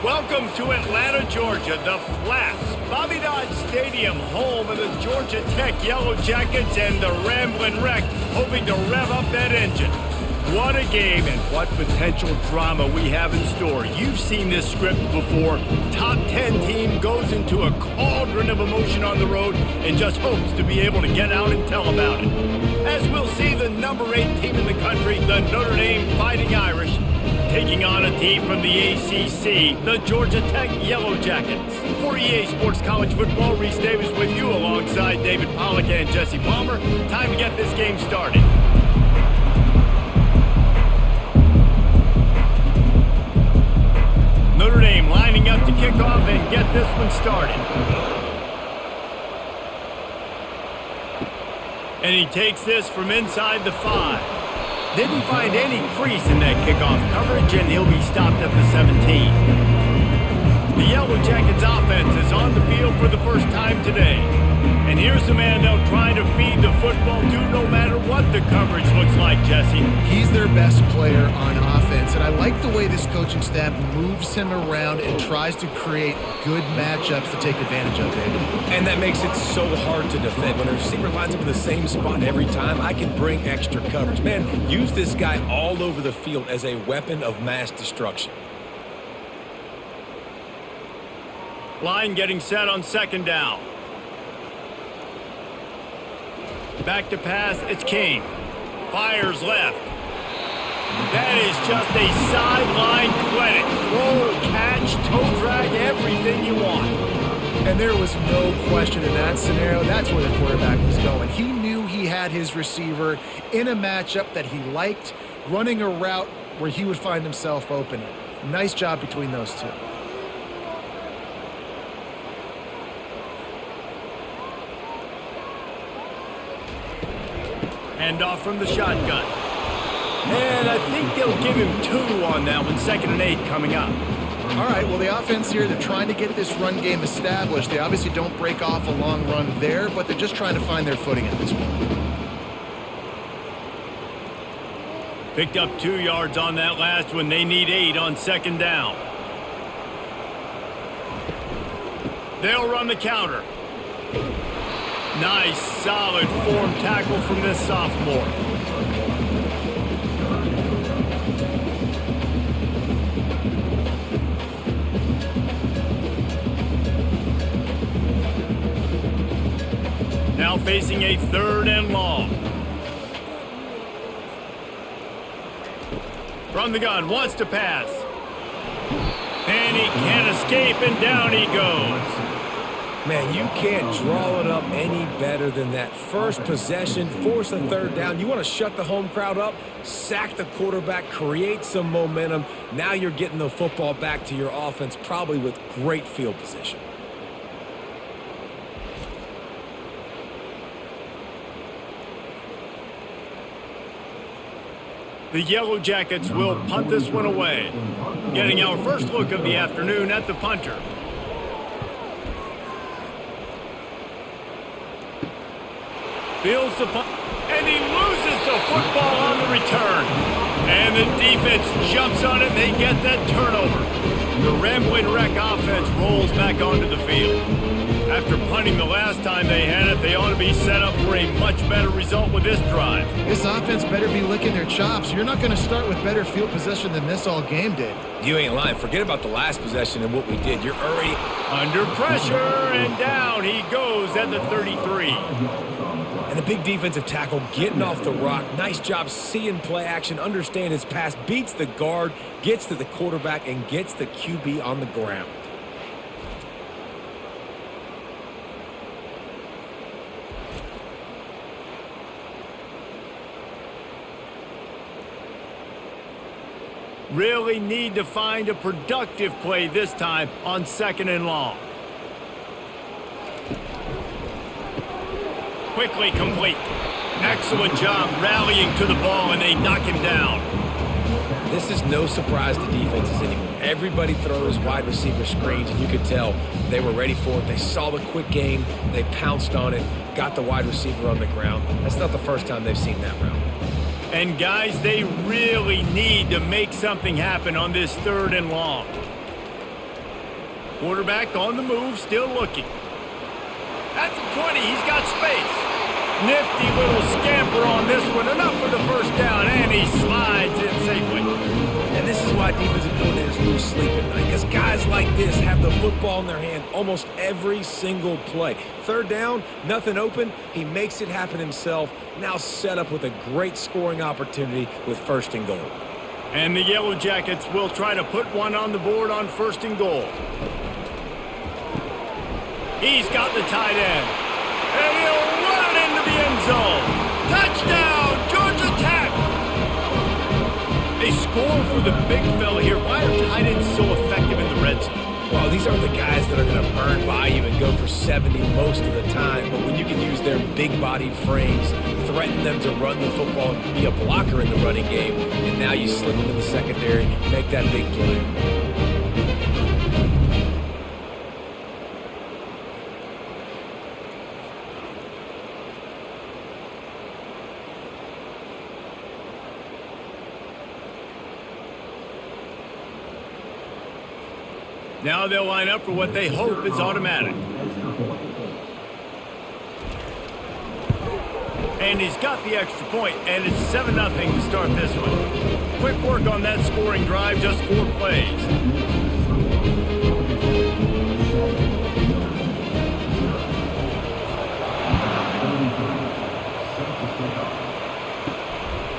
Welcome to Atlanta, Georgia, the Flats, Bobby Dodd Stadium, home of the Georgia Tech Yellow Jackets and the Ramblin' Wreck, hoping to rev up that engine. What a game and what potential drama we have in store. You've seen this script before. Top 10 team goes into a cauldron of emotion on the road and just hopes to be able to get out and tell about it. As we'll see the number 8 team in the country, the Notre Dame Fighting Irish, taking on a team from the ACC, the Georgia Tech Yellow Jackets. For EA Sports College Football, Reese Davis with you alongside David Pollack and Jesse Palmer. Time to get this game started. Notre Dame lining up to kick off and get this one started. And he takes this from inside the 5. Didn't find any crease in that kickoff coverage, and he'll be stopped at the 17. The Yellow Jackets offense is on the field for the first time today. And here's the man they'll try to feed the football to no matter what the coverage looks like, Jesse. He's their best player on offense, and I like the way this coaching staff moves him around and tries to create good matchups to take advantage of, David. And that makes it so hard to defend. When a receiver lines up in the same spot every time, I can bring extra coverage. Man, use this guy all over the field as a weapon of mass destruction. Line getting set on second down. Back to pass, it's King. Fires left. That is just a sideline credit. Throw, catch, toe drag, everything you want. And there was no question in that scenario. That's where the quarterback was going. He knew he had his receiver in a matchup that he liked, running a route where he would find himself open. Nice job between those two. Hand off from the shotgun. And I think they'll give him 2 on that one. 2nd and 8 coming up. All right, well, the offense here, they're trying to get this run game established. They obviously don't break off a long run there, but they're just trying to find their footing at this point. Picked up 2 yards on that last one. They need 8 on 2nd down. They'll run the counter. Nice, solid form tackle from this sophomore. Now facing a 3rd and long. From the gun, wants to pass. And he can't escape, and down he goes. Man, you can't draw it up any better than that. First possession, force a 3rd down. You want to shut the home crowd up, sack the quarterback, create some momentum. Now you're getting the football back to your offense, probably with great field position. The Yellow Jackets will punt this one away. Getting our first look of the afternoon at the punter. Fields the punt, and he loses the football on the return. And the defense jumps on it, and they get that turnover. The Ramblin' Wreck offense rolls back onto the field. After punting the last time they had it, they ought to be set up for a much better result with this drive. This offense better be licking their chops. You're not going to start with better field possession than this all game did. You ain't lying. Forget about the last possession and what we did. You're already under pressure, and down he goes at the 33. And the big defensive tackle getting off the rock. Nice job seeing play action, understand his pass, beats the guard, gets to the quarterback, and gets the QB on the ground. Really need to find a productive play this time on 2nd and long. Quickly complete. Excellent job rallying to the ball, and they knock him down. This is no surprise to defenses anymore. Everybody throws wide receiver screens, and you could tell they were ready for it. They saw the quick game. They pounced on it, got the wide receiver on the ground. That's not the first time they've seen that route. And, guys, they really need to make something happen on this 3rd and long. Quarterback on the move, still looking. At the 20, he's got space. Nifty little scamper on this one. Enough for the first down, and he slides in safely. And this is why defensive coordinators lose sleep at night, because guys like this have the football in their hand almost every single play. Third down, nothing open. He makes it happen himself. Now set up with a great scoring opportunity with first and goal. And the Yellow Jackets will try to put one on the board on first and goal. He's got the tight end. And he'll run it into the end zone. Touchdown, Georgia Tech! They score for the big fella here. Why are tight ends so effective in the red zone? Well, these aren't the guys that are going to burn by you and go for 70 most of the time. But when you can use their big-bodied frames, threaten them to run the football and be a blocker in the running game, and now you slip them in the secondary, make that big play. Now they'll line up for what they hope is automatic. And he's got the extra point, and it's 7-0 to start this one. Quick work on that scoring drive, just 4 plays.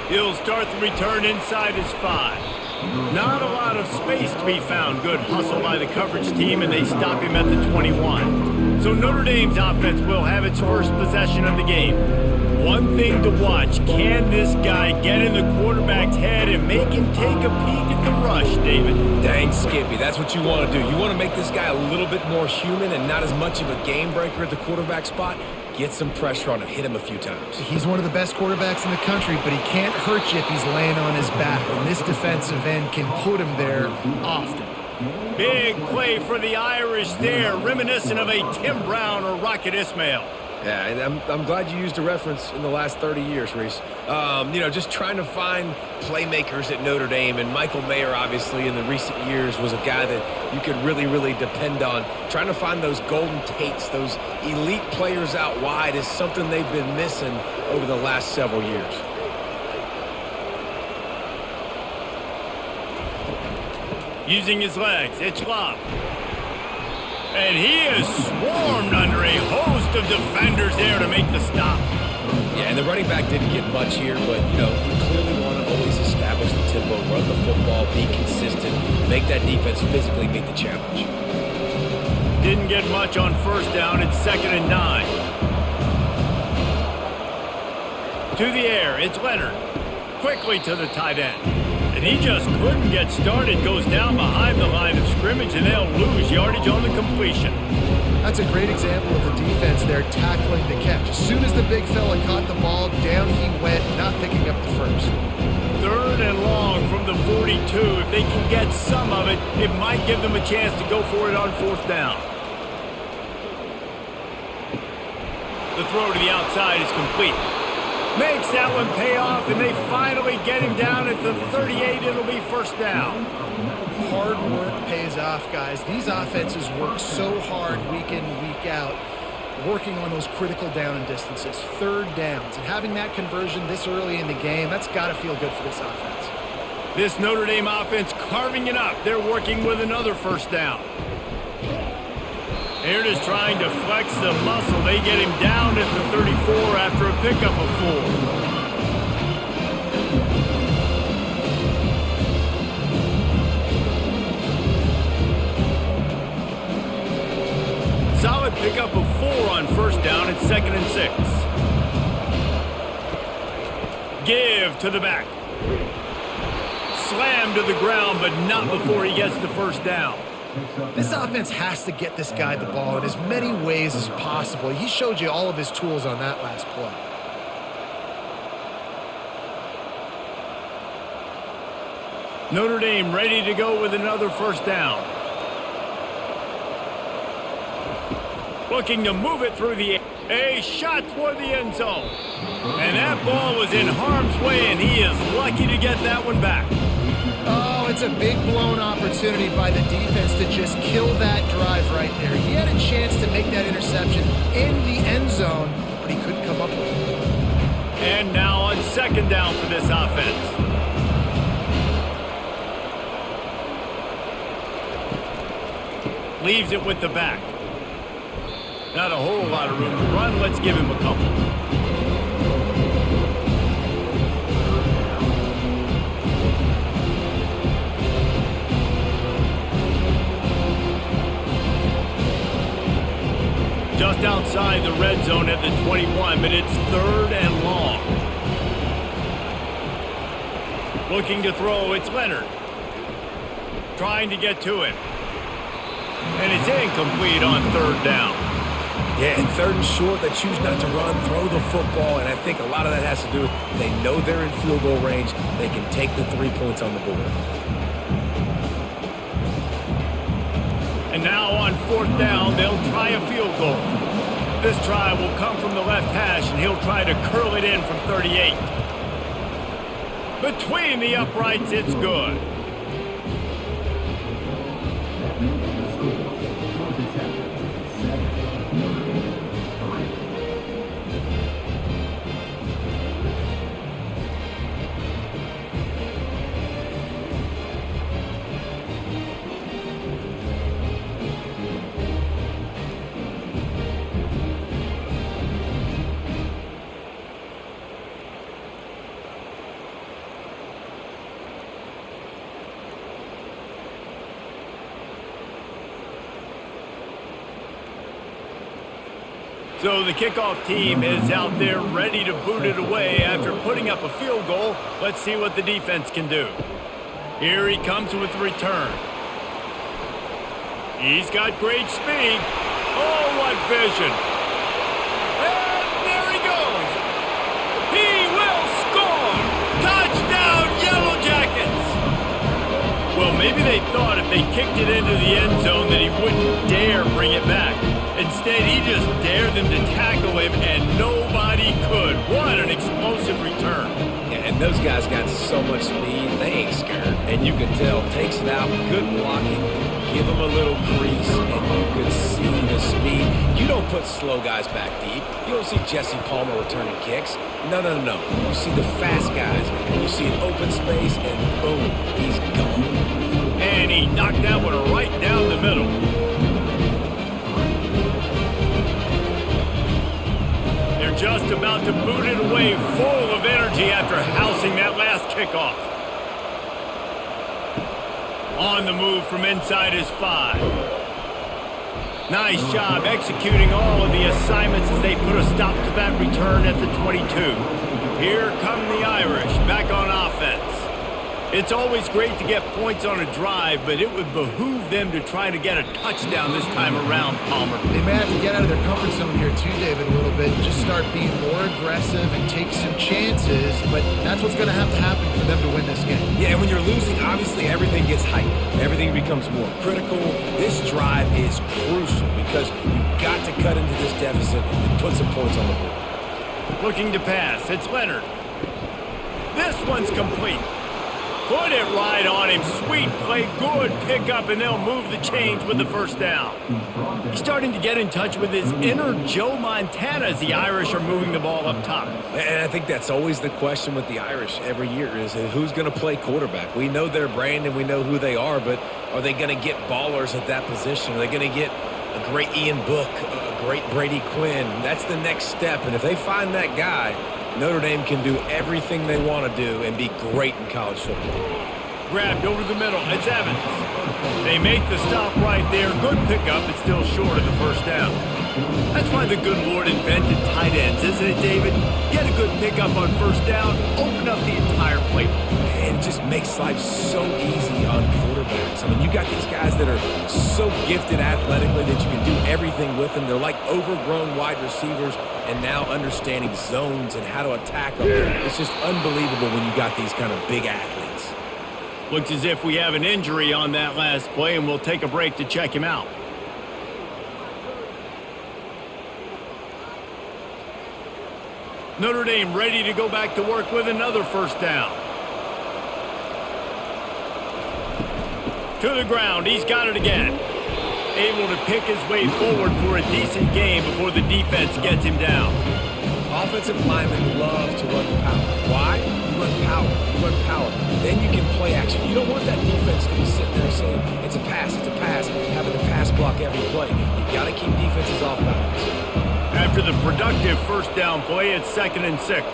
He'll start the return inside his 5. Not a lot of space to be found. Good hustle by the coverage team, and they stop him at the 21. So Notre Dame's offense will have its first possession of the game. One thing to watch, can this guy get in the quarterback's head and make him take a peek at the rush, David? Dang, Skippy, that's what you want to do. You want to make this guy a little bit more human and not as much of a game breaker at the quarterback spot. Get some pressure on him, hit him a few times. He's one of the best quarterbacks in the country, but he can't hurt you if he's laying on his back, and this defensive end can put him there often. Big play for the Irish there, reminiscent of a Tim Brown or Rocket Ismail. Yeah, and I'm glad you used a reference in the last 30 years, Reese. Just trying to find playmakers at Notre Dame, and Michael Mayer, obviously, in the recent years was a guy that you could really, really depend on. Trying to find those golden takes, those elite players out wide is something they've been missing over the last several years. Using his legs, it's Love. And he is swarmed under a host of defenders there to make the stop. Yeah, and the running back didn't get much here, but, you clearly want to always establish the tempo, run the football, be consistent, make that defense physically meet the challenge. Didn't get much on first down. It's 2nd and 9. To the air, it's Leonard. Quickly to the tight end. And he just couldn't get started. Goes down behind the line of scrimmage, and they'll lose yardage on the completion. That's a great example of the defense there tackling the catch. As soon as the big fella caught the ball, down he went, not picking up the first. 3rd and long from the 42. If they can get some of it, it might give them a chance to go for it on 4th down. The throw to the outside is complete. Makes that one pay off, and they finally get him down at the 38. It'll be 1st down. Hard work pays off, guys. These offenses work so hard week in, week out, working on those critical down and distances, 3rd downs. And having that conversion this early in the game, that's got to feel good for this offense. This Notre Dame offense carving it up. They're working with another 1st down. They're just trying to flex the muscle. They get him down at the 34 after a pickup of 4. Solid pickup of 4 on 1st down. It's 2nd and 6. Give to the back. Slam to the ground, but not before he gets the 1st down. This offense has to get this guy the ball in as many ways as possible. He showed you all of his tools on that last play. Notre Dame ready to go with another 1st down. Looking to move it through the air. A shot toward the end zone. And that ball was in harm's way, and he is lucky to get that one back. Oh, It's a big blown opportunity by the defense to just kill that drive right there. He had a chance to make that interception in the end zone, but he couldn't come up with it. And now on second down for this offense. Leaves it with the back. Not a whole lot of room to run. Let's give him a couple. Just outside the red zone at the 21, but it's third and long. Looking to throw, it's Leonard. Trying to get to it. And it's incomplete on third down. Yeah, and third and short, they choose not to run, throw the football, and I think a lot of that has to do with they know they're in field goal range. They can take the 3 points on the board. And now on fourth down, they'll try a field goal. This try will come from the left hash, and he'll try to curl it in from 38. Between the uprights, it's good. So the kickoff team is out there ready to boot it away after putting up a field goal. Let's see what the defense can do. Here he comes with the return. He's got great speed. Oh, what vision. And there he goes. He will score. Touchdown, Yellow Jackets. Well, maybe they thought if they kicked it into the end zone that he wouldn't dare bring it back. Instead, he just dared them to tackle him, and nobody could. What an explosive return. Yeah, and those guys got so much speed, they ain't scared. And you can tell, takes it out, good blocking, give them a little crease, and you can see the speed. You don't put slow guys back deep. You don't see Jesse Palmer returning kicks. No. You see the fast guys, and you see an open space, and boom, he's gone. And he knocked that one right down the middle. Just about to boot it away, full of energy after housing that last kickoff. On the move from inside his 5. Nice job executing all of the assignments as they put a stop to that return at the 22. Here come the Irish back on offense. It's always great to get points on a drive, but it would behoove them to try to get a touchdown this time around, Palmer. They may have to get out of their comfort zone here too, David, a little bit. Just start being more aggressive and take some chances, but that's what's going to happen for them to win this game. Yeah, and when you're losing, obviously everything gets heightened. Everything becomes more critical. This drive is crucial because you've got to cut into this deficit and put some points on the board. Looking to pass. It's Leonard. This one's complete. Put it right on him. Sweet play. Good pickup, and they'll move the chains with the first down. He's starting to get in touch with his inner Joe Montana as the Irish are moving the ball up top. And I think that's always the question with the Irish every year is who's going to play quarterback. We know their brand and we know who they are, but are they going to get ballers at that position? Are they going to get a great Ian Book, a great Brady Quinn? That's the next step, and if they find that guy, Notre Dame can do everything they want to do and be great in college football. Grabbed over the middle. It's Evans. They make the stop right there. Good pickup. It's still short of the first down. That's why the good Lord invented tight ends, isn't it, David? Get a good pickup on first down, open up the entire plate. And it just makes life so easy on quarterbacks. I mean, you got these guys that are so gifted athletically that you can do everything with them. They're like overgrown wide receivers, and now understanding zones and how to attack them. It's just unbelievable when you got these kind of big athletes. Looks as if we have an injury on that last play, and we'll take a break to check him out. Notre Dame ready to go back to work with another first down. To the ground. He's got it again. Able to pick his way forward for a decent game before the defense gets him down. Offensive linemen love to run the power. Why? You run power. You run power. Then you can play action. You don't want that defense to be sitting there saying, it's a pass, having to pass block every play. You got to keep defenses off balance. After the productive first down play, it's 2nd and 6.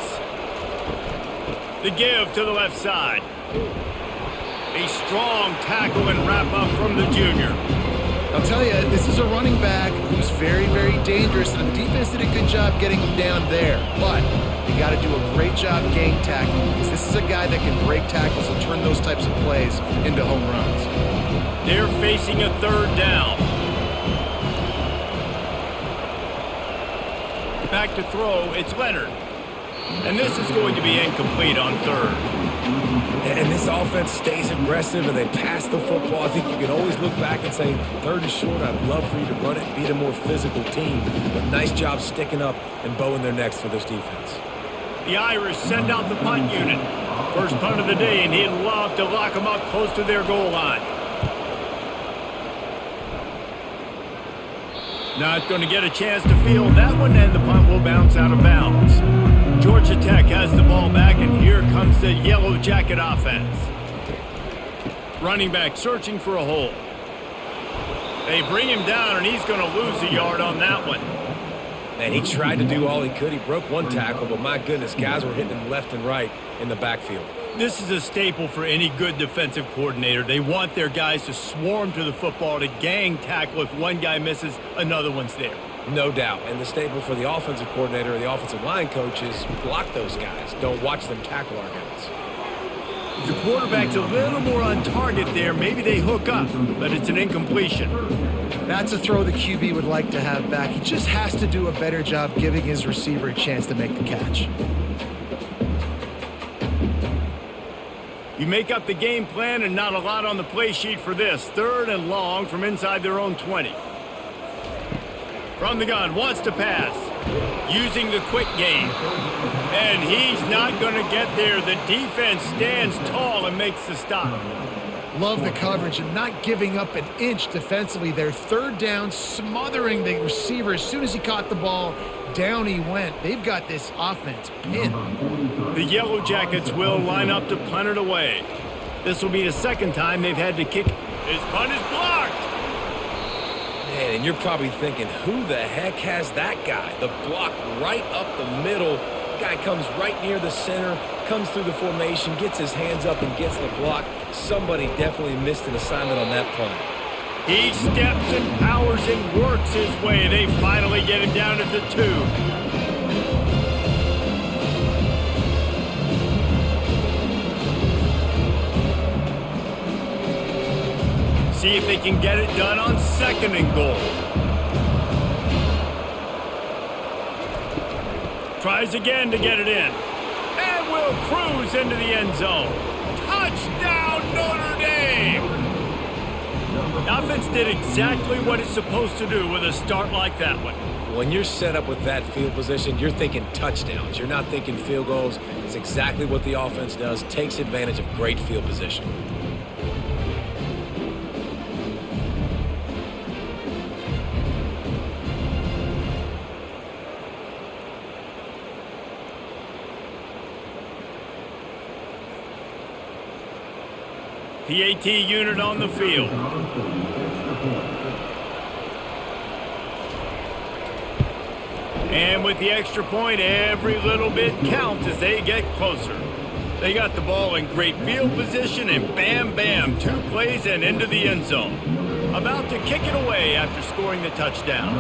The give to the left side. A strong tackle and wrap up from the junior. I'll tell you, this is a running back who's very, very dangerous, and the defense did a good job getting him down there. But you got to do a great job gang tackling, because this is a guy that can break tackles and turn those types of plays into home runs. They're facing a 3rd down. Back to throw, it's Leonard. And this is going to be incomplete on 3rd. And this offense stays aggressive and they pass the football. I think you can always look back and say, 3rd is short, I'd love for you to run it, beat a more physical team. But nice job sticking up and bowing their necks for this defense. The Irish send out the punt unit. First punt of the day, and he'd love to lock them up close to their goal line. Not going to get a chance to field that one, and the punt will bounce out of bounds. Georgia Tech has the ball back, and here comes the Yellow Jacket offense. Running back searching for a hole. They bring him down, and he's going to lose a yard on that one. Man, he tried to do all he could. He broke one tackle, but my goodness, guys were hitting him left and right in the backfield. This is a staple for any good defensive coordinator. They want their guys to swarm to the football, to gang tackle. If one guy misses, another one's there. No doubt. And the staple for the offensive coordinator or the offensive line coach is block those guys. Don't watch them tackle our guys. If the quarterback's a little more on target there, maybe they hook up, but it's an incompletion. That's a throw the QB would like to have back. He just has to do a better job giving his receiver a chance to make the catch. You make up the game plan and not a lot on the play sheet for this. 3rd and long from inside their own 20. From the gun, wants to pass. Using the quick game. And he's not going to get there. The defense stands tall and makes the stop. Love the coverage and not giving up an inch defensively. Their 3rd down, smothering the receiver. As soon as he caught the ball, down he went. They've got this offense pinned. The Yellow Jackets will line up to punt it away. This will be the 2nd time they've had to kick. His punt is blocked. Man, and you're probably thinking, who the heck has that guy? The block right up the middle. Guy comes right near the center, comes through the formation, gets his hands up and gets the block. Somebody definitely missed an assignment on that punt. He steps and powers and works his way. They finally get him down at the 2. See if they can get it done on 2nd and goal. Tries again to get it in. And will cruise into the end zone. Touchdown, Notre Dame! The offense did exactly what it's supposed to do with a start like that one. When you're set up with that field position, you're thinking touchdowns. You're not thinking field goals. It's exactly what the offense does. Takes advantage of great field position. PAT unit on the field. And with the extra point, every little bit counts as they get closer. They got the ball in great field position, and bam, bam, 2 plays and into the end zone. About to kick it away after scoring the touchdown.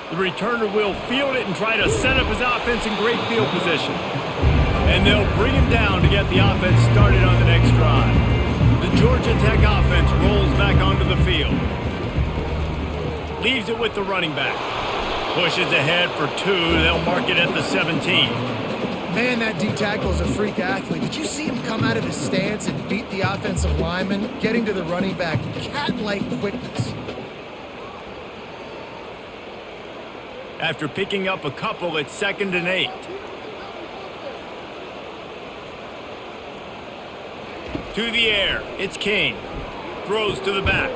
The returner will field it and try to set up his offense in great field position. And they'll bring him down to get the offense started on the next drive. The Georgia Tech offense rolls back onto the field. Leaves it with the running back. Pushes ahead for 2. They'll mark it at the 17. Man, that D-tackle is a freak athlete. Did you see him come out of his stance and beat the offensive lineman, getting to the running back? Cat-like quickness. After picking up a couple, it's 2nd and 8. To the air. It's King. Throws to the back.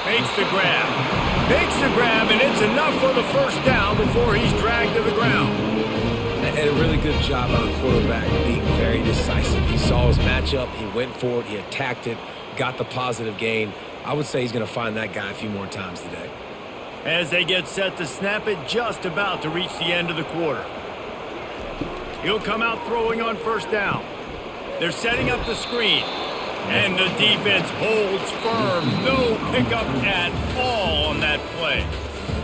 Makes the grab. Makes the grab, and it's enough for the first down before he's dragged to the ground. And a really good job by the quarterback being very decisive. He saw his matchup. He went for it. He attacked it. Got the positive gain. I would say he's going to find that guy a few more times today. As they get set to snap it, just about to reach the end of the quarter. He'll come out throwing on first down. They're setting up the screen. And the defense holds firm. No pickup at all on that play.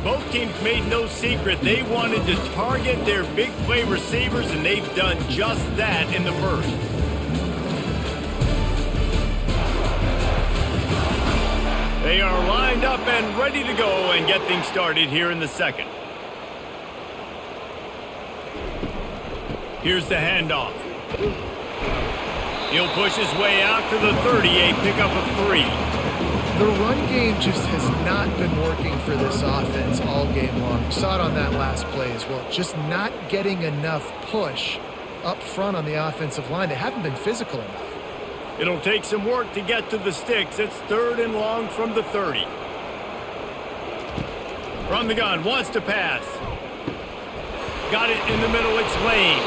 Both teams made no secret they wanted to target their big play receivers, and they've done just that in the first. They are lined up and ready to go and get things started here in the second. Here's the handoff. He'll push his way out to the 30, a pickup of 3. The run game just has not been working for this offense all game long. You saw it on that last play as well. Just not getting enough push up front on the offensive line. They haven't been physical enough. It'll take some work to get to the sticks. It's 3rd and long from the 30. From the gun, wants to pass. Got it in the middle, it's Lane.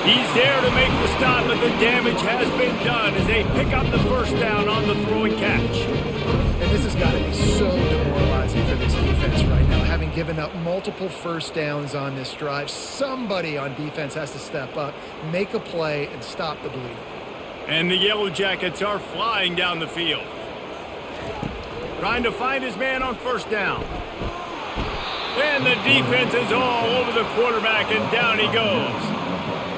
He's there to make the stop, but the damage has been done as they pick up the first down on the throw and catch. And this has got to be so demoralizing for this defense right now, having given up multiple first downs on this drive. Somebody on defense has to step up, make a play, and stop the bleeding. And the Yellow Jackets are flying down the field. Trying to find his man on first down. And the defense is all over the quarterback, and down he goes.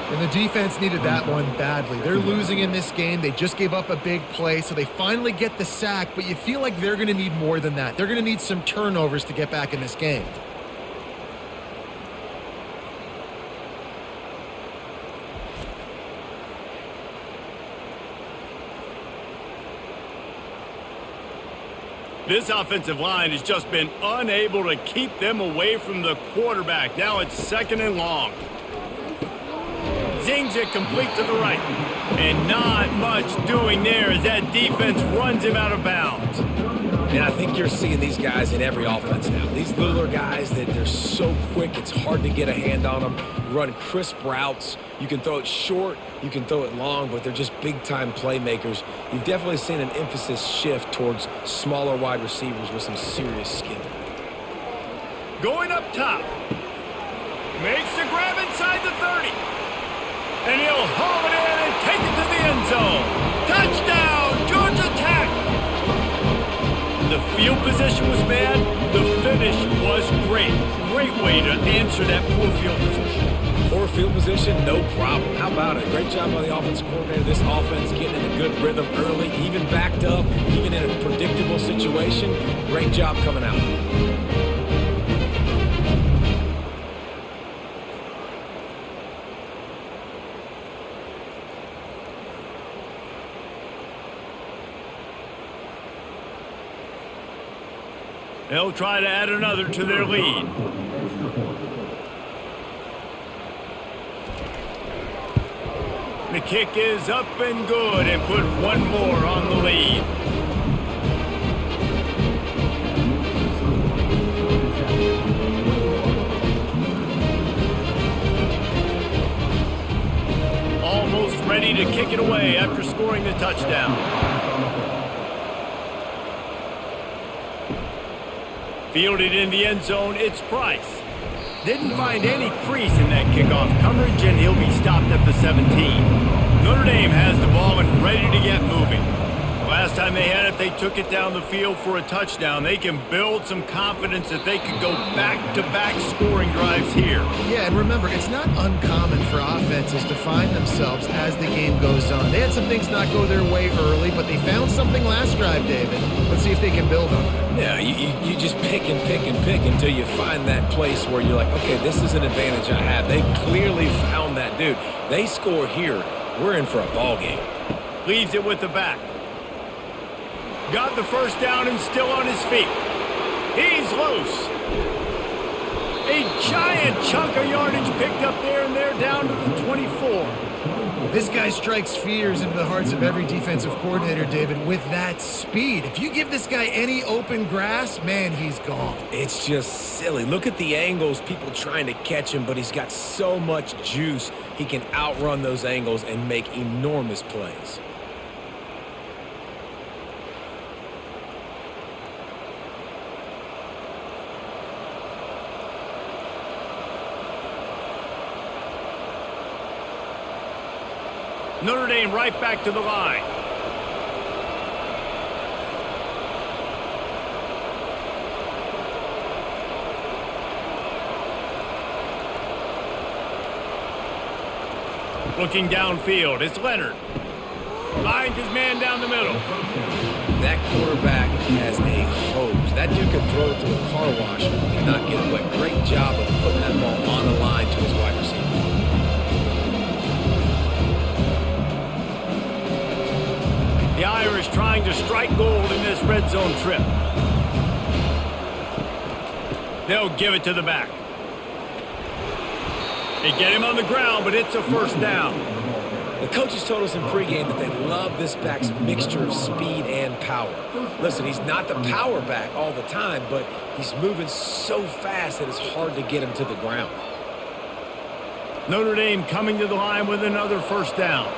And the defense needed that one badly. They're losing in this game. They just gave up a big play, so they finally get the sack, but you feel like they're going to need more than that. They're going to need some turnovers to get back in this game. This offensive line has just been unable to keep them away from the quarterback. Now it's 2nd and long. Zings it complete to the right. And not much doing there as that defense runs him out of bounds. And I think you're seeing these guys in every offense now. These littler guys that they're so quick, it's hard to get a hand on them. Run crisp routes. You can throw it short, you can throw it long, but they're just big-time playmakers. You've definitely seen an emphasis shift towards smaller wide receivers with some serious skill. Going up top. Makes the grab inside the 30. And he'll haul it in and take it to the end zone. Touchdown, Georgia Tech! The field position was bad. The finish was great. Great way to answer that poor field position. Poor field position, no problem. How about it? Great job by the offensive coordinator. This offense getting in a good rhythm early, even backed up, even in a predictable situation. Great job coming out. They'll try to add another to their lead. The kick is up and good and put one more on the lead. Almost ready to kick it away after scoring the touchdown. Fielded in the end zone, it's Price. Didn't find any crease in that kickoff coverage, and he'll be stopped at the 17. Notre Dame has the ball and ready to get moving. Last time they had it, they took it down the field for a touchdown. They can build some confidence that they could go back-to-back scoring drives here. Yeah, and remember, it's not uncommon for offenses to find themselves as the game goes on. They had some things not go their way early, but they found something last drive, David. Let's see if they can build on that. Yeah, you just pick and pick and pick until you find that place where you're like, okay, this is an advantage I have. They clearly found that dude. They score here, we're in for a ball game. Leaves it with the back. Got the first down and still on his feet. He's loose. A giant chunk of yardage picked up there, and they're down to the 24. This guy strikes fears into the hearts of every defensive coordinator, David, with that speed. If you give this guy any open grass, man, he's gone. It's just silly. Look at the angles, people trying to catch him, but he's got so much juice. He can outrun those angles and make enormous plays. Notre Dame right back to the line. Looking downfield, it's Leonard. Finds his man down the middle. That quarterback has a hose. That dude can throw it to a car wash and not get it wet. Great job of putting that ball on the line to his wide receiver. The Irish trying to strike gold in this red zone trip. They'll give it to the back. They get him on the ground, but it's a first down. The coaches told us in pregame that they love this back's mixture of speed and power. Listen, he's not the power back all the time, but he's moving so fast that it's hard to get him to the ground. Notre Dame coming to the line with another first down.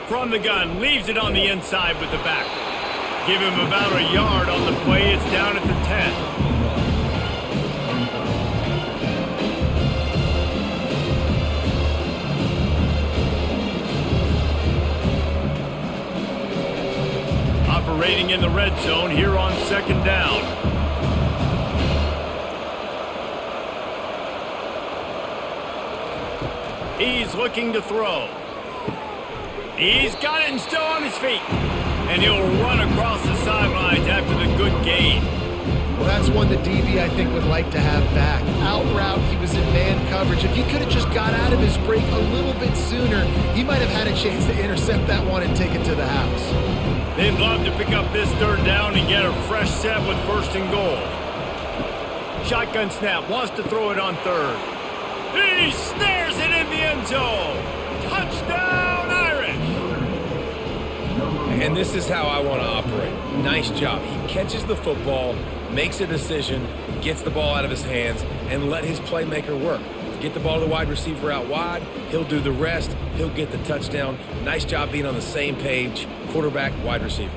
From the gun, leaves it on the inside with the back. Give him about a yard on the play. It's down at the 10. Operating in the red zone here on second down. He's looking to throw. He's got it and still on his feet. And he'll run across the sidelines after the good gain. Well, that's one the DB, I think, would like to have back. Out route, he was in man coverage. If he could have just got out of his break a little bit sooner, he might have had a chance to intercept that one and take it to the house. They'd love to pick up this third down and get a fresh set with first and goal. Shotgun snap, wants to throw it on third. He snares it in the end zone. Touchdown, Irish! And this is how I want to operate. Nice job. He catches the football, makes a decision, gets the ball out of his hands, and let his playmaker work. Get the ball to the wide receiver out wide, he'll do the rest, he'll get the touchdown. Nice job being on the same page, quarterback, wide receiver.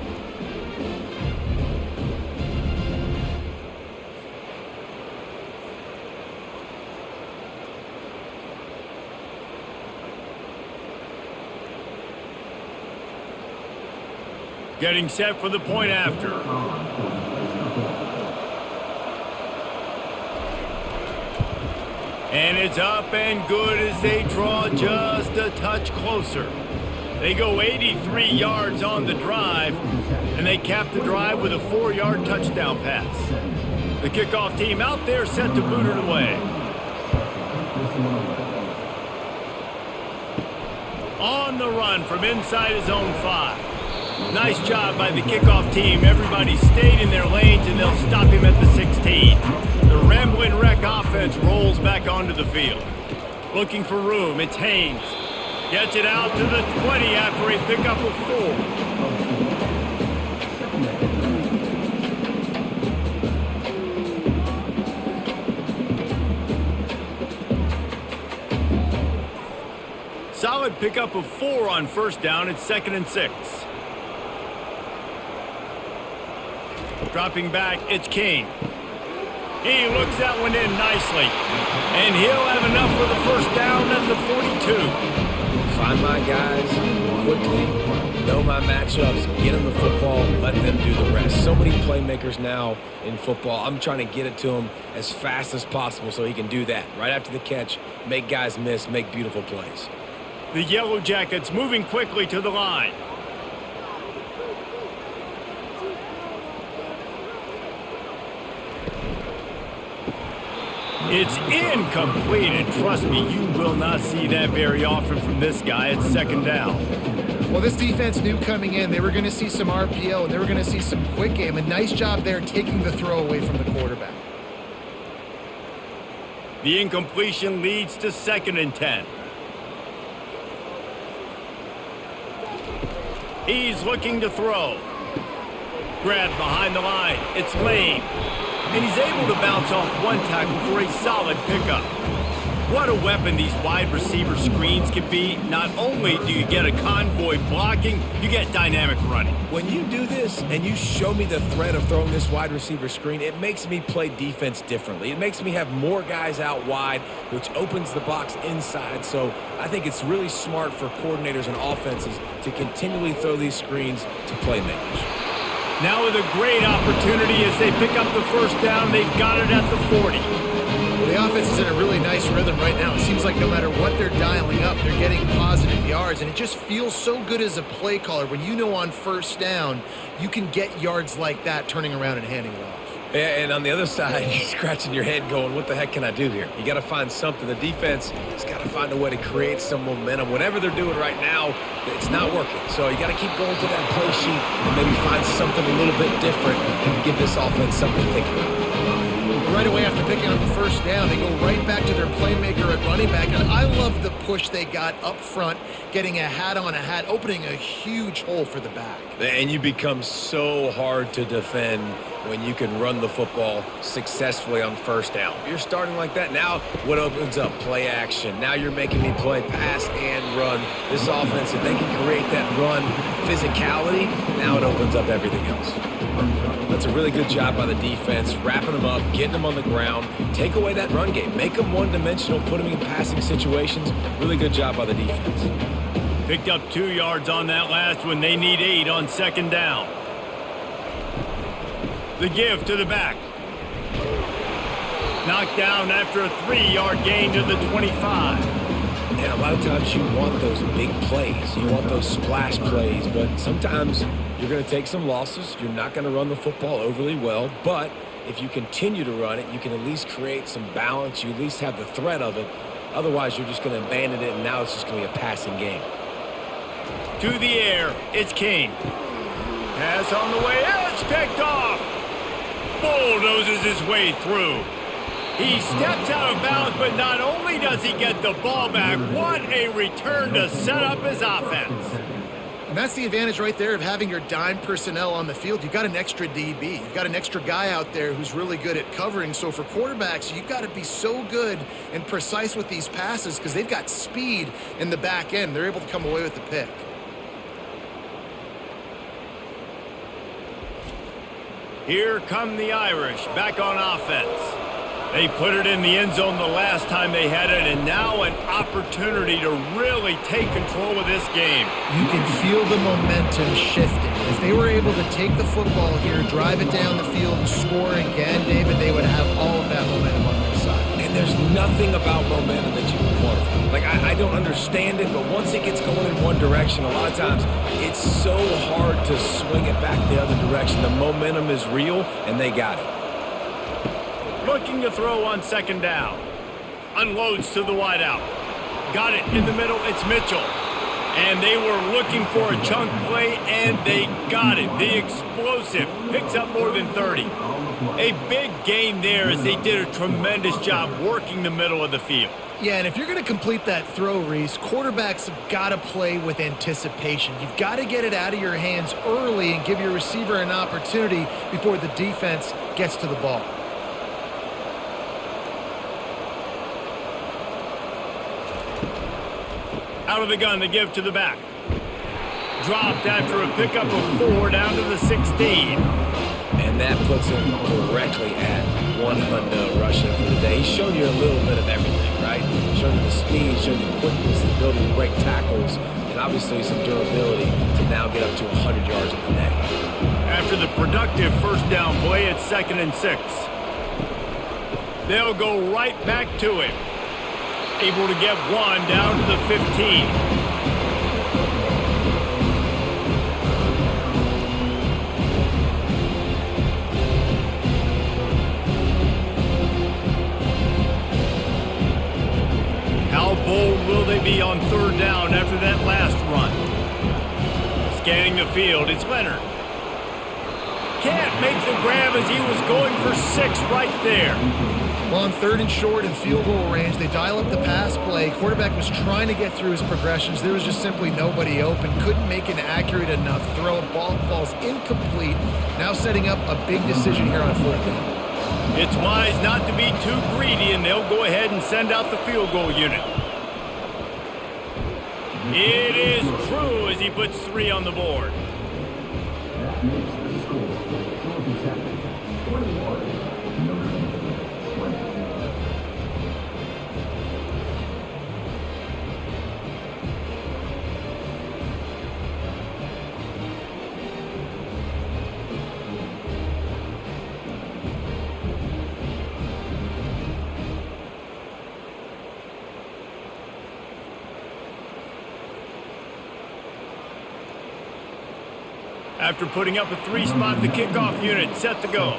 Getting set for the point after. And it's up and good as they draw just a touch closer. They go 83 yards on the drive, and they cap the drive with a 4-yard touchdown pass. The kickoff team out there set to boot it away. On the run from inside his own 5. Nice job by the kickoff team. Everybody stayed in their lanes, and they'll stop him at the 16. The Ramblin' Wreck offense rolls back onto the field. Looking for room, it's Haynes. Gets it out to the 20 after a pickup of 4. Solid pickup of 4 on first down. It's 2nd and 6. Dropping back, it's King. He looks that one in nicely. And he'll have enough for the first down at the 42. Find my guys quickly, know my matchups, get them the football, let them do the rest. So many playmakers now in football. I'm trying to get it to him as fast as possible so he can do that. Right after the catch, make guys miss, make beautiful plays. The Yellow Jackets moving quickly to the line. It's incomplete, and trust me, you will not see that very often from this guy. It's 2nd down. Well, this defense knew coming in they were going to see some RPO, and they were going to see some quick game. A nice job there taking the throw away from the quarterback. The incompletion leads to 2nd and 10. He's looking to throw. Grabbed behind the line. It's Lane. And he's able to bounce off one tackle for a solid pickup. What a weapon these wide receiver screens can be. Not only do you get a convoy blocking, you get dynamic running. When you do this and you show me the threat of throwing this wide receiver screen, it makes me play defense differently. It makes me have more guys out wide, which opens the box inside. So I think it's really smart for coordinators and offenses to continually throw these screens to playmakers. Now with a great opportunity as they pick up the first down, they've got it at the 40. Well, the offense is in a really nice rhythm right now. It seems like no matter what they're dialing up, they're getting positive yards, and it just feels so good as a play caller when you know on first down you can get yards like that turning around and handing it off. Yeah, and on the other side, you're scratching your head going, what the heck can I do here? You got to find something. The defense has got to find a way to create some momentum. Whatever they're doing right now, it's not working. So you got to keep going to that play sheet and maybe find something a little bit different and give this offense something to think about. Right away after picking up the first down, they go right back to their playmaker at running back. And I love the push they got up front, getting a hat on a hat, opening a huge hole for the back. And you become so hard to defend when you can run the football successfully on first down. If you're starting like that, now what opens up? Play action. Now you're making me play pass and run. This offense, if they can create that run physicality, now it opens up everything else. That's a really good job by the defense, wrapping them up, getting them on the ground, take away that run game, make them one-dimensional, put them in passing situations. Really good job by the defense. Picked up 2 yards on that last one. They need 8 on 2nd down. The give to the back. Knocked down after a 3-yard gain to the 25. And a lot of times you want those big plays. You want those splash plays. But sometimes you're going to take some losses. You're not going to run the football overly well. But if you continue to run it, you can at least create some balance. You at least have the threat of it. Otherwise, you're just going to abandon it, and now it's just going to be a passing game. To the air, it's King. Pass on the way, it's picked off. Bulldozes his way through. He steps out of bounds, but not only does he get the ball back, what a return to set up his offense. And that's the advantage right there of having your dime personnel on the field. You've got an extra DB. You've got an extra guy out there who's really good at covering. So for quarterbacks, you've got to be so good and precise with these passes because they've got speed in the back end. They're able to come away with the pick. Here come the Irish back on offense. They put it in the end zone the last time they had it, and now an opportunity to really take control of this game. You can feel the momentum shifting. If they were able to take the football here, drive it down the field, and score again, David, they would have all of that momentum on their side. And there's nothing about momentum that you can quantify. Like, I don't understand it, but once it gets going in one direction, a lot of times it's so hard to swing it back the other direction. The momentum is real, and they got it. Looking to throw on 2nd down. Unloads to the wideout. Got it in the middle. It's Mitchell. And they were looking for a chunk play, and they got it. The explosive picks up more than 30. A big gain there as they did a tremendous job working the middle of the field. Yeah, and if you're going to complete that throw, Reese, quarterbacks have got to play with anticipation. You've got to get it out of your hands early and give your receiver an opportunity before the defense gets to the ball. Out of the gun to give to the back. Dropped after a pickup of 4 down to the 16. And that puts him directly at 100 rushing for the day. He's shown you a little bit of everything, right? Shown you the speed, shown you the quickness, the ability to break tackles, and obviously some durability to now get up to 100 yards in the day. After the productive first down play, it's 2nd and 6. They'll go right back to him. Able to get 1 down to the 15. How bold will they be on 3rd down after that last run? Scanning the field, it's Leonard. Can't make the grab as he was going for 6 right there. Well, on 3rd and short and field goal range, they dial up the pass play. Quarterback was trying to get through his progressions. There was just simply nobody open. Couldn't make an accurate enough throw. Ball falls incomplete. Now setting up a big decision here on 4th down. It's wise not to be too greedy, and they'll go ahead and send out the field goal unit. It is true as he puts 3 on the board. That makes the score 21, Notre Dame 20. After putting up a 3-spot, the kickoff unit set to go.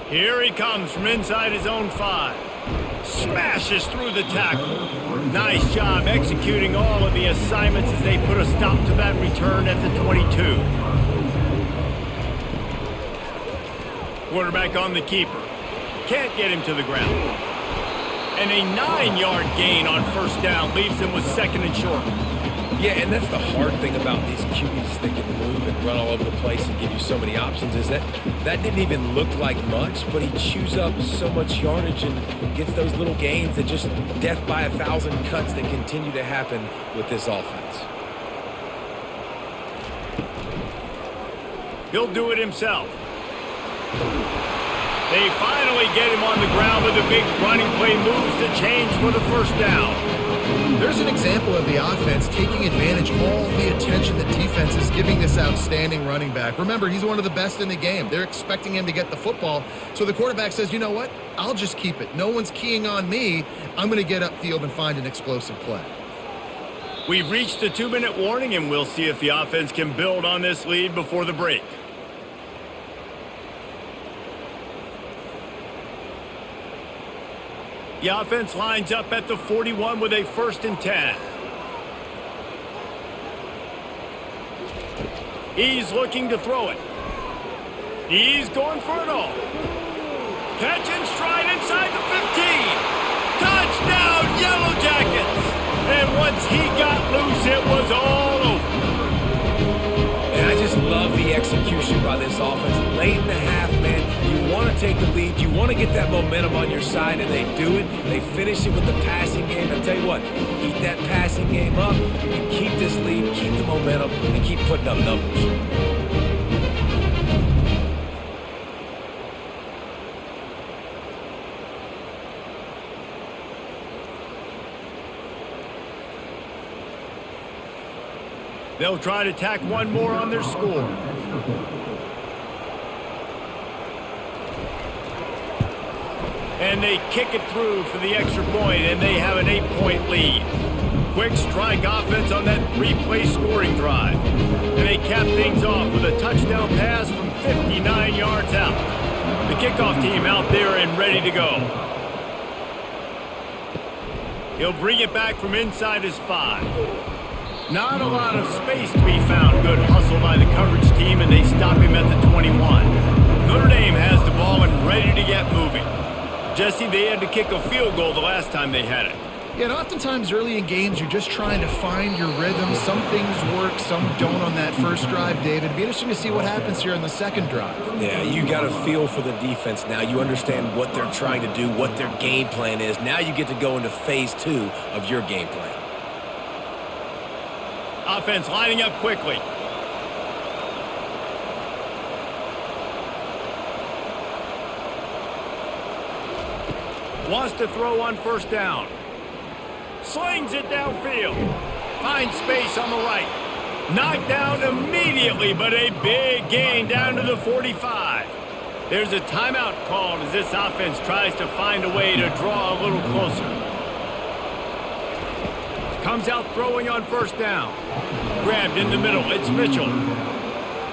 Here he comes from inside his own 5. Smashes through the tackle. Nice job executing all of the assignments as they put a stop to that return at the 22. Quarterback on the keeper. Can't get him to the ground. And a 9-yard gain on 1st down leaves him with 2nd and short. Yeah, and that's the hard thing about these QBs that can move and run all over the place and give you so many options is that didn't even look like much, but he chews up so much yardage and gets those little gains that just death by 1,000 cuts that continue to happen with this offense. He'll do it himself. They finally get him on the ground with a big running play, moves the change for the 1st down. There's an example of the offense taking advantage of all the attention the defense is giving this outstanding running back. Remember, he's one of the best in the game. They're expecting him to get the football. So the quarterback says, you know what? I'll just keep it. No one's keying on me. I'm going to get upfield and find an explosive play. We've reached the 2-minute warning, and we'll see if the offense can build on this lead before the break. The offense lines up at the 41 with a 1st and 10. He's looking to throw it. He's going for it all. Catch and stride inside the 15. Touchdown, Yellow Jackets! And once he got loose, it was all over. And I just love the execution by this offense. Late in the half, man, you want to take the lead. You want to get that momentum on your side, and they do it. They finish it with the passing game. I'll tell you what, keep that passing game up. You can keep this lead, keep the momentum, and keep putting up numbers. They'll try to tack one more on their score. And they kick it through for the extra point, and they have an 8-point lead. Quick strike offense on that 3-play scoring drive. And they cap things off with a touchdown pass from 59 yards out. The kickoff team out there and ready to go. He'll bring it back from inside his 5. Not a lot of space to be found. Good hustle by the coverage team, and they stop him at the 21. Notre Dame has the ball and ready to get moving. Jesse, they had to kick a field goal the last time they had it. Yeah, and oftentimes early in games, you're just trying to find your rhythm. Some things work, some don't on that first drive, David. It'd be interesting to see what happens here in the second drive. Yeah, you got a feel for the defense now. You understand what they're trying to do, what their game plan is. Now you get to go into phase 2 of your game plan. Offense lining up quickly. Wants to throw on 1st down. Slings it downfield. Finds space on the right. Knocked down immediately, but a big gain down to the 45. There's a timeout called as this offense tries to find a way to draw a little closer. Comes out throwing on 1st down. Grabbed in the middle. It's Mitchell.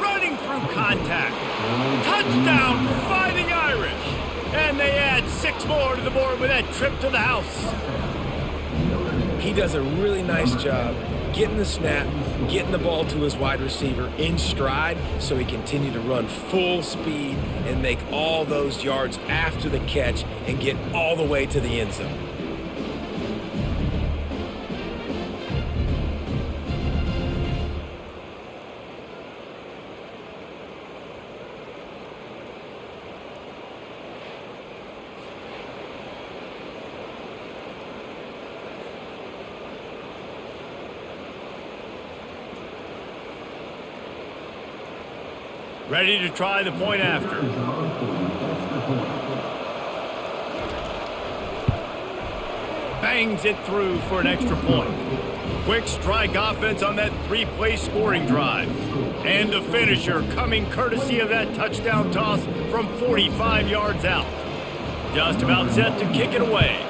Running through contact. Touchdown, Fighting Irish. And they add 6 more to the board with that trip to the house. He does a really nice job getting the snap, getting the ball to his wide receiver in stride so he continued to run full speed and make all those yards after the catch and get all the way to the end zone. Ready to try the point after. Bangs it through for an extra point. Quick strike offense on that three-play scoring drive. And the finisher coming courtesy of that touchdown toss from 45 yards out. Just about set to kick it away.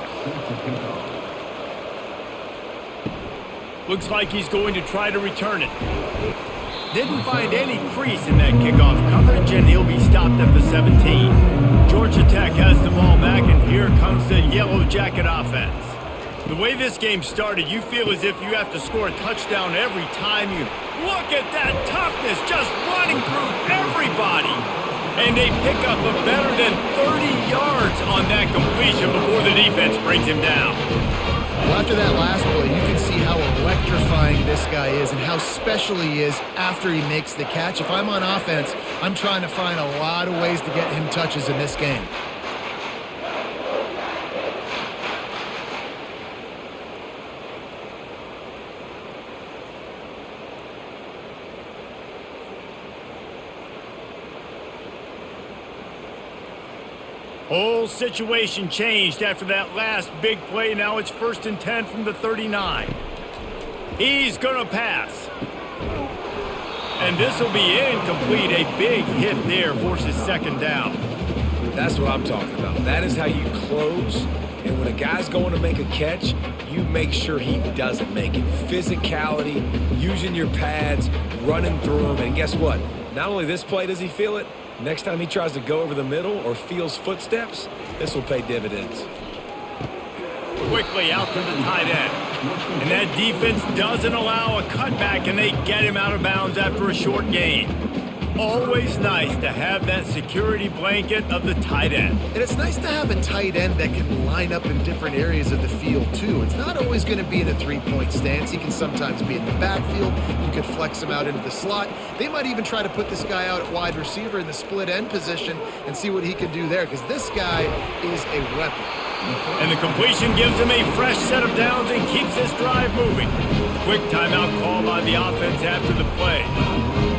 Looks like he's going to try to return it. Didn't find any crease in that kickoff coverage, and he'll be stopped at the 17. Georgia Tech has the ball back, and here comes the Yellow Jacket offense. The way this game started, you feel as if you have to score a touchdown every time you... Look at that toughness, just running through everybody. And they pick up a better than 30 yards on that completion before the defense brings him down. Well, after that last play, you can see how electrifying this guy is and how special he is after he makes the catch. If I'm on offense, I'm trying to find a lot of ways to get him touches in this game. Whole situation changed after that last big play. Now it's 1st and 10 from the 39. He's going to pass. And this will be incomplete. A big hit there forces 2nd down. That's what I'm talking about. That is how you close. And when a guy's going to make a catch, you make sure he doesn't make it. Physicality, using your pads, running through them. And guess what? Not only this play does he feel it, next time he tries to go over the middle or feels footsteps, this will pay dividends. Quickly out to the tight end. And that defense doesn't allow a cutback, and they get him out of bounds after a short gain. Always nice to have that security blanket of the tight end. And it's nice to have a tight end that can line up in different areas of the field, too. It's not always going to be in a three-point stance. He can sometimes be in the backfield. You could flex him out into the slot. They might even try to put this guy out at wide receiver in the split end position and see what he can do there, because this guy is a weapon. And the completion gives him a fresh set of downs and keeps this drive moving. Quick timeout call by the offense after the play.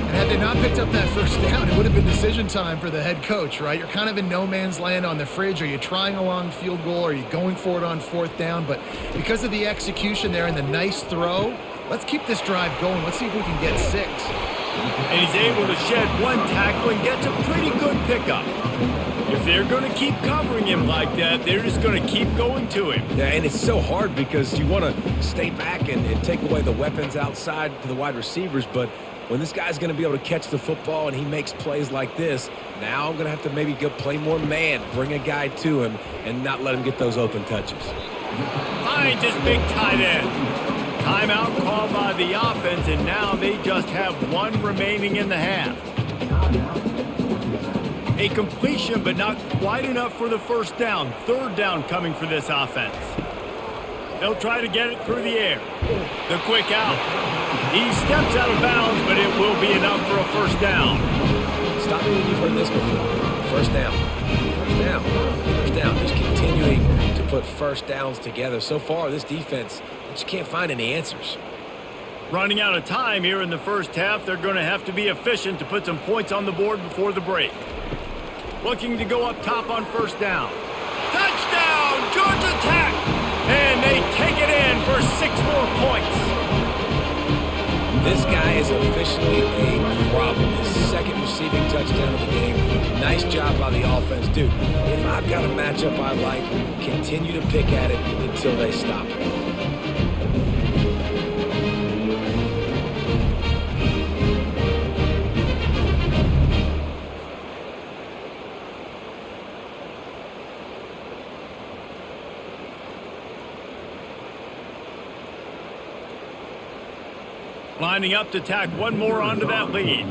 And had they not picked up that first down, it would have been decision time for the head coach, right? You're kind of in no man's land on the fridge. Are you trying a long field goal? Are you going for it on 4th down? But because of the execution there and the nice throw, let's keep this drive going. Let's see if we can get 6. And he's able to shed one tackle and gets a pretty good pickup. If they're going to keep covering him like that, they're just going to keep going to him. Yeah, and it's so hard because you want to stay back and take away the weapons outside to the wide receivers, but when this guy's going to be able to catch the football and he makes plays like this, now I'm going to have to maybe go play more man, bring a guy to him, and not let him get those open touches. Finds his big tight end. Timeout called by the offense, and now they just have 1 remaining in the half. A completion, but not quite enough for the 1st down. 3rd down coming for this offense. They'll try to get it through the air. The quick out. He steps out of bounds, but it will be enough for a 1st down. Stop me when you've heard this before. 1st down. 1st down. 1st down. Just continuing to put 1st downs together. So far, this defense just can't find any answers. Running out of time here in the 1st half, they're going to have to be efficient to put some points on the board before the break. Looking to go up top on 1st down. Touchdown, Georgia Tech! And they take it in for 6 more points. This guy is officially a problem. His 2nd receiving touchdown of the game. Nice job by the offense. Dude, if I've got a matchup I like, continue to pick at it until they stop it. Lining up to tack one more onto that lead.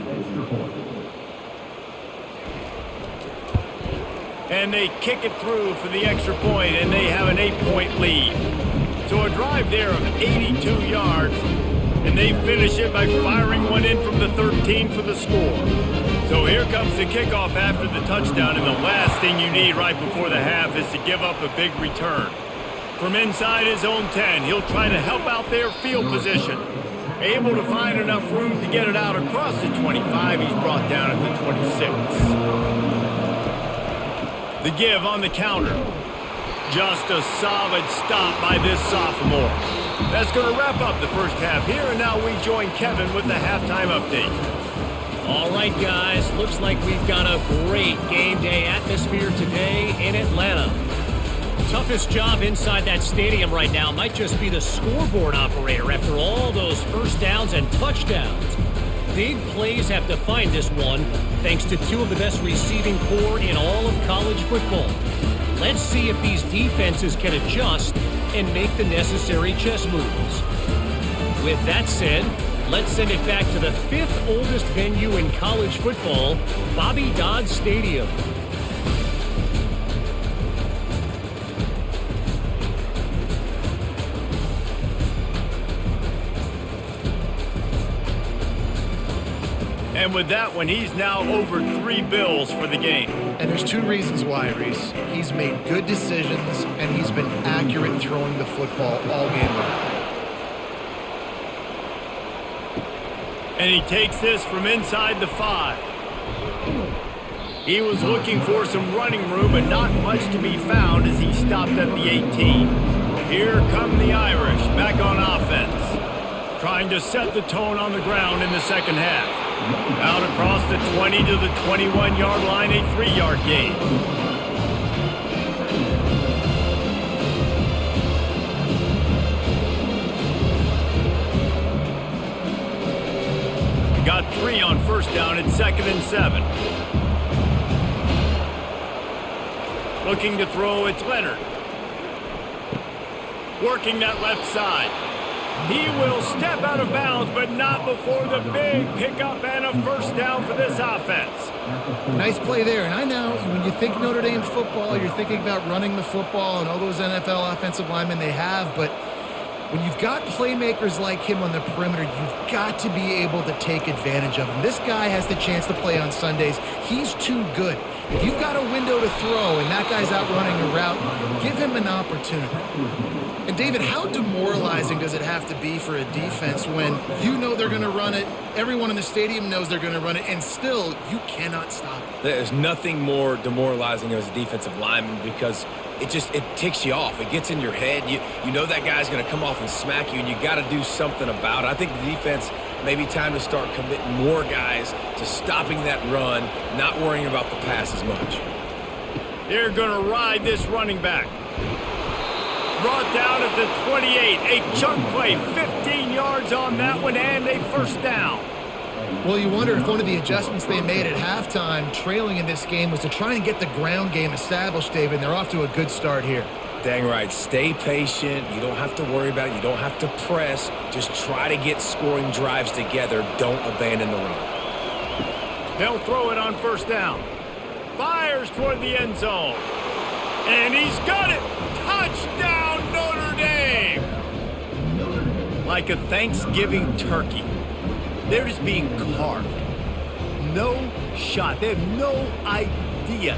And they kick it through for the extra point, and they have an 8-point lead. So a drive there of 82 yards, and they finish it by firing one in from the 13 for the score. So here comes the kickoff after the touchdown, and the last thing you need right before the half is to give up a big return. From inside his own 10, he'll try to help out their field position. Able to find enough room to get it out across the 25, he's brought down at the 26. The give on the counter. Just a solid stop by this sophomore. That's going to wrap up the first half here, and now we join Kevin with the halftime update. All right, guys, looks like we've got a great game day atmosphere today in Atlanta. Toughest job inside that stadium right now might just be the scoreboard operator after all those first downs and touchdowns. Big plays have defined this one, thanks to two of the best receiving corps in all of college football. Let's see if these defenses can adjust and make the necessary chess moves. With that said, let's send it back to the fifth oldest venue in college football, Bobby Dodd Stadium. And with that one, he's now over 3 bills for the game. And there's two reasons why, Reese. He's made good decisions, and he's been accurate throwing the football all game long. And he takes this from inside the 5. He was looking for some running room, but not much to be found as he stopped at the 18. Here come the Irish back on offense, trying to set the tone on the ground in the second half. Out across the 20 to the 21-yard line, a 3-yard gain. Got 3 on first down at 2nd and 7. Looking to throw, it's Leonard. Working that left side. He will step out of bounds, but not before the big pickup and a first down for this offense. Nice play there. And I know when you think Notre Dame football, you're thinking about running the football and all those NFL offensive linemen they have. But when you've got playmakers like him on the perimeter, you've got to be able to take advantage of him. This guy has the chance to play on Sundays. He's too good. If you've got a window to throw and that guy's out running a route, give him an opportunity. And David, how demoralizing does it have to be for a defense when you know they're going to run it, everyone in the stadium knows they're going to run it, and still you cannot stop it? There's nothing more demoralizing as a defensive lineman because it ticks you off. It gets in your head. You know that guy's going to come off and smack you, and you got to do something about it. I think the defense maybe time to start committing more guys to stopping that run, not worrying about the pass as much. They're going to ride this running back. Brought down at the 28. A chunk play, 15 yards on that one, and a first down. Well, you wonder if one of the adjustments they made at halftime, trailing in this game, was to try and get the ground game established, David. They're off to a good start here. Dang right. Stay patient. You don't have to worry about it. You don't have to press. Just try to get scoring drives together. Don't abandon the run. They'll throw it on first down. Fires toward the end zone. And he's got it. Touchdown, Notre Dame. Like a Thanksgiving turkey. They're just being carved. No shot. They have no idea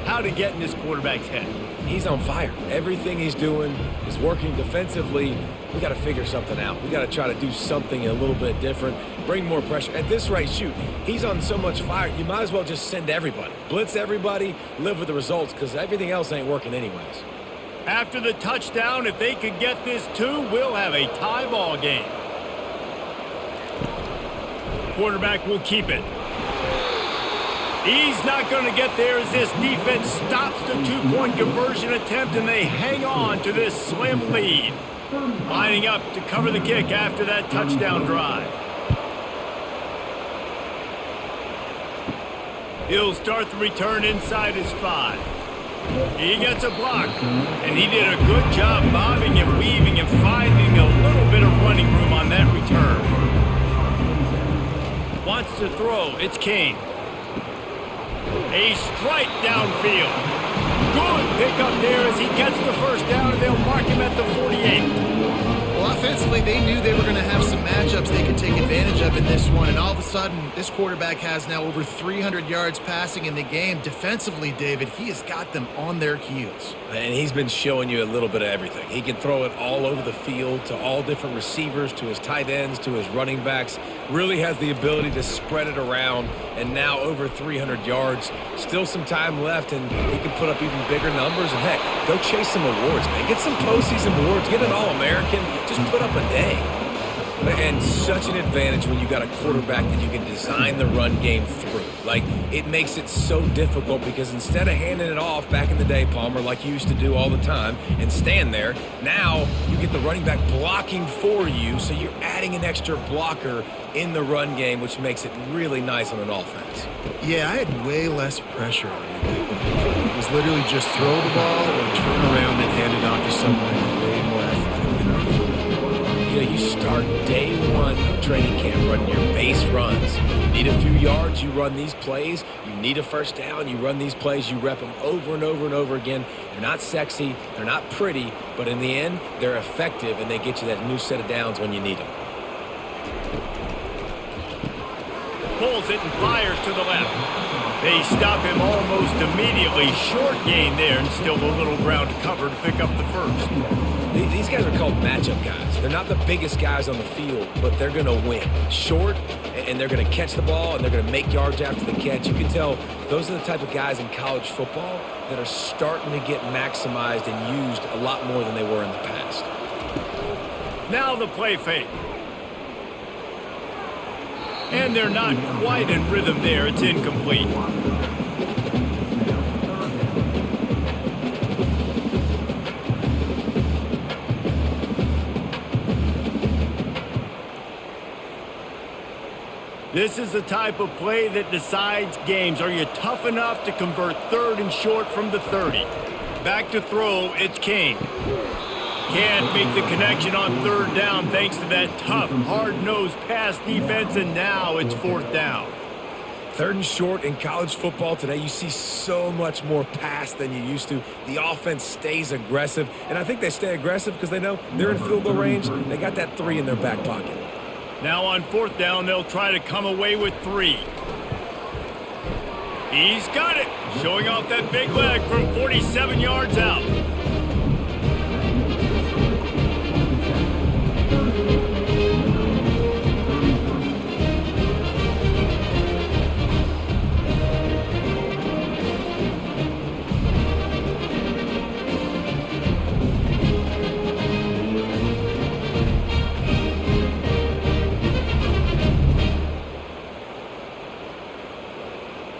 how to get in this quarterback's head. He's on fire. Everything he's doing is working defensively. We got to figure something out. We got to try to do something a little bit different, bring more pressure. At this rate, shoot, he's on so much fire, you might as well just send everybody. Blitz everybody, live with the results, because everything else ain't working anyways. After the touchdown, if they could get this too, we'll have a tie ball game. Quarterback will keep it. He's not going to get there as this defense stops the two-point conversion attempt, and they hang on to this slim lead. Lining up to cover the kick after that touchdown drive. He'll start the return inside his 5. He gets a block, and he did a good job bobbing and weaving and finding a little bit of running room on that return. wants to throw. It's Kane. A strike downfield. Good pickup there as he gets the first down, and they'll mark him at the 48. Well, offensively, they knew they were going to have some matchups they could take advantage of in this one, and all of a sudden, this quarterback has now over 300 yards passing in the game. Defensively, David, he has got them on their heels. And he's been showing you a little bit of everything. He can throw it all over the field to all different receivers, to his tight ends, to his running backs. Really has the ability to spread it around, and now over 300 yards. Still some time left, and he can put up even bigger numbers. And, heck, go chase some awards, man. Get some postseason awards. Get an All-American. Just put up a day. And such an advantage when you got a quarterback that you can design the run game through. Like, it makes it so difficult because instead of handing it off back in the day, Palmer, like you used to do all the time, and stand there, now you get the running back blocking for you, so you're adding an extra blocker in the run game, which makes it really nice on an offense. Yeah, I had way less pressure on me. It was literally just throw the ball or turn around and hand it off to someone way more athletic than me. You know, you start day one of training camp running your base runs. You need a few yards, you run these plays. You need a first down, you run these plays. You rep them over and over and over again. They're not sexy, they're not pretty, but in the end, they're effective, and they get you that new set of downs when you need them. Pulls it and fires to the left. They stop him almost immediately. Short gain there, and still a little ground to cover to pick up the first. These guys are called matchup guys. They're not the biggest guys on the field, but they're going to win. Short, and they're going to catch the ball, and they're going to make yards after the catch. You can tell those are the type of guys in college football that are starting to get maximized and used a lot more than they were in the past. Now the play fake. And they're not quite in rhythm there. It's incomplete. This is the type of play that decides games. Are you tough enough to convert third and short from the 30? Back to throw, it's Kane. Can't make the connection on third down thanks to that tough, hard-nosed pass defense, and now it's fourth down. Third and short in college football today, you see so much more pass than you used to. The offense stays aggressive, and I think they stay aggressive because they know they're in field goal range. They got that 3 in their back pocket. Now on fourth down, they'll try to come away with 3. He's got it, showing off that big leg from 47 yards out.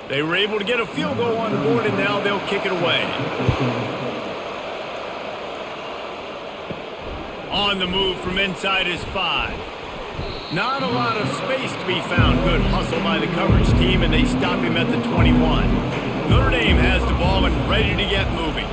They were able to get a field goal on the board, and now they'll kick it away. On the move from inside his 5. Not a lot of space to be found. Good hustle by the coverage team, and they stop him at the 21. Notre Dame has the ball and ready to get moving.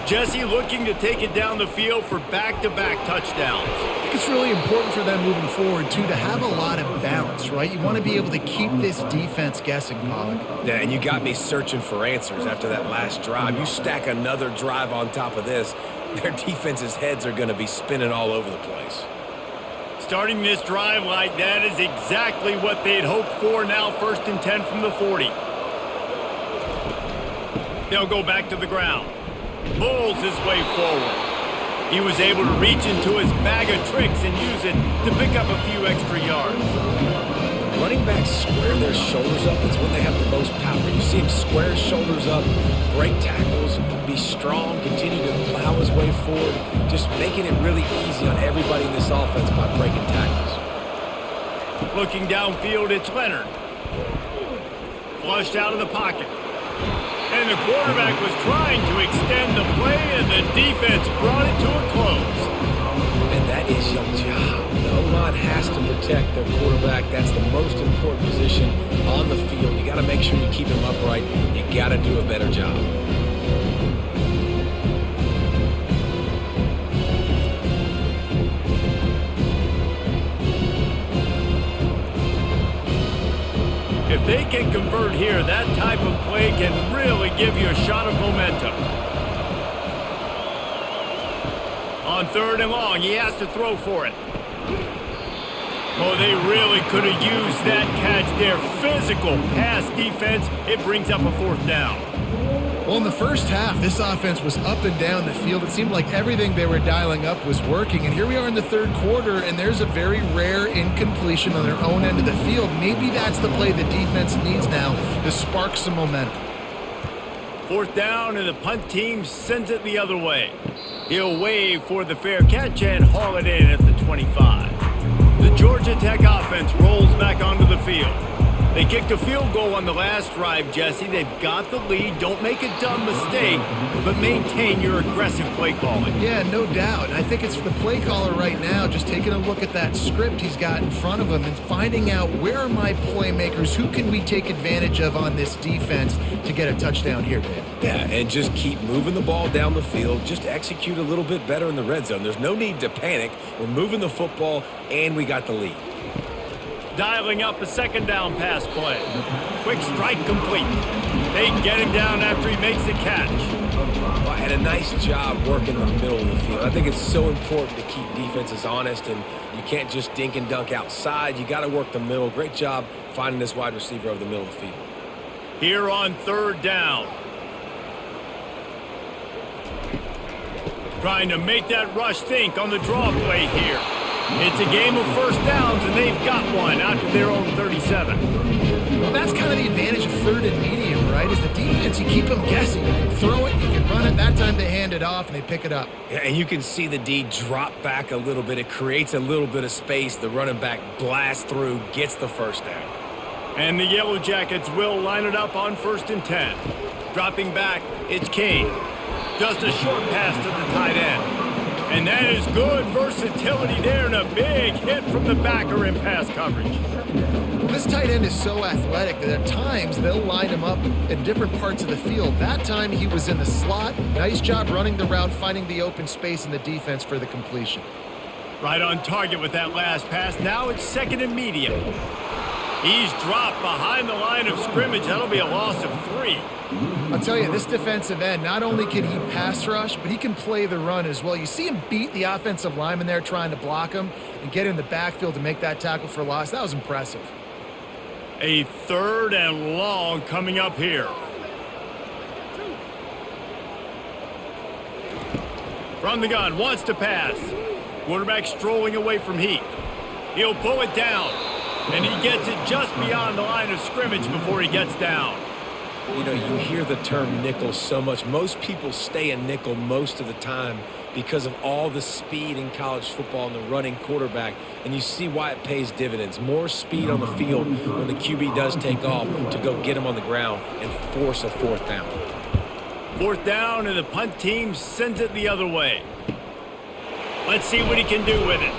Jesse looking to take it down the field for back-to-back touchdowns. I think it's really important for them moving forward, too, to have a lot of balance, right? You want to be able to keep this defense guessing, Pollock. Yeah, and you got me searching for answers after that last drive. You stack another drive on top of this, their defense's heads are going to be spinning all over the place. Starting this drive like that is exactly what they'd hoped for. Now 1st and 10 from the 40. They'll go back to the ground. Pulls his way forward. He was able to reach into his bag of tricks and use it to pick up a few extra yards. Running backs square their shoulders up. It's when they have the most power. You see him square his shoulders up, break tackles, be strong, continue to plow his way forward, just making it really easy on everybody in this offense by breaking tackles. Looking downfield, it's Leonard. Flushed out of the pocket. And the quarterback was trying to extend the play, and the defense brought it to a close. And that is your job. The O-line has to protect their quarterback. That's the most important position on the field. You got to make sure you keep him upright. You got to do a better job. they can convert here, that type of play can really give you a shot of momentum. On 3rd and long, he has to throw for it. Oh, they really could have used that catch there. Physical pass defense. It brings up a 4th down. Well, in the first half, this offense was up and down the field. It seemed like everything they were dialing up was working. And here we are in the 3rd quarter, and there's a very rare incompletion on their own end of the field. Maybe that's the play the defense needs now to spark some momentum. 4th down, and the punt team sends it the other way. He'll wave for the fair catch and haul it in at the 25. The Georgia Tech offense rolls back onto the field. They kicked a field goal on the last drive, Jesse. They've got the lead. Don't make a dumb mistake, but maintain your aggressive play calling. Yeah, no doubt. And I think it's the play caller right now just taking a look at that script he's got in front of him and finding out where are my playmakers, who can we take advantage of on this defense to get a touchdown here, Dave. Yeah, and just keep moving the ball down the field. Just execute a little bit better in the red zone. There's no need to panic. We're moving the football, and we got the lead. Dialing up a 2nd down pass play. Quick strike complete. They get him down after he makes the catch. Well, and a nice job working the middle of the field. I think it's so important to keep defenses honest, and you can't just dink and dunk outside. You got to work the middle. Great job finding this wide receiver over the middle of the field. Here on 3rd down. Trying to make that rush think on the draw play here. It's a game of 1st downs, and they've got one out to their own 37. Well, that's kind of the advantage of 3rd and medium, right? Is the defense, you keep them guessing. You can throw it, you can run it. That time they hand it off, and they pick it up. Yeah, and you can see the D drop back a little bit. It creates a little bit of space. The running back blasts through, gets the 1st down. And the Yellow Jackets will line it up on 1st and 10. Dropping back, it's Kane. Just a short pass to the tight end. And that is good versatility there, and a big hit from the backer in pass coverage. Well, this tight end is so athletic that at times they'll line him up in different parts of the field. That time he was in the slot. Nice job running the route, finding the open space in the defense for the completion. Right on target with that last pass. Now it's 2nd and medium. He's dropped behind the line of scrimmage. That'll be a loss of 3. I'll tell you, this defensive end, not only can he pass rush, but he can play the run as well. You see him beat the offensive lineman there trying to block him and get in the backfield to make that tackle for loss. That was impressive. A 3rd and long coming up here. From the gun, wants to pass. Quarterback strolling away from heat. He'll pull it down, and he gets it just beyond the line of scrimmage before he gets down. You know, you hear the term nickel so much. Most people stay in nickel most of the time because of all the speed in college football and the running quarterback. And you see why it pays dividends. More speed on the field when the QB does take off to go get him on the ground and force a 4th down. 4th down, and the punt team sends it the other way. Let's see what he can do with it.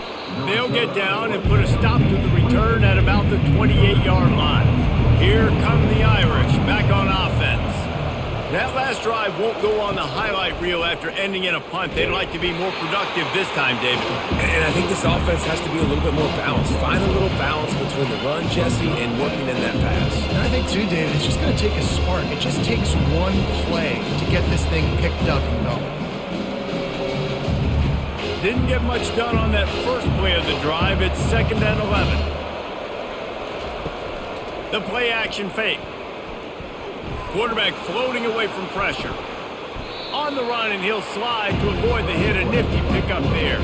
They'll get down and put a stop to the return at about the 28-yard line. Here come the Irish back on offense. That last drive won't go on the highlight reel after ending in a punt. They'd like to be more productive this time, David. And I think this offense has to be a little bit more balanced. Find a little balance between the run, Jesse, and working in that pass. And I think, too, David, it's just going to take a spark. It just takes one play to get this thing picked up and going. Didn't get much done on that first play of the drive. It's 2nd and 11. The play action fake. Quarterback floating away from pressure. On the run, and he'll slide to avoid the hit. A nifty pickup there.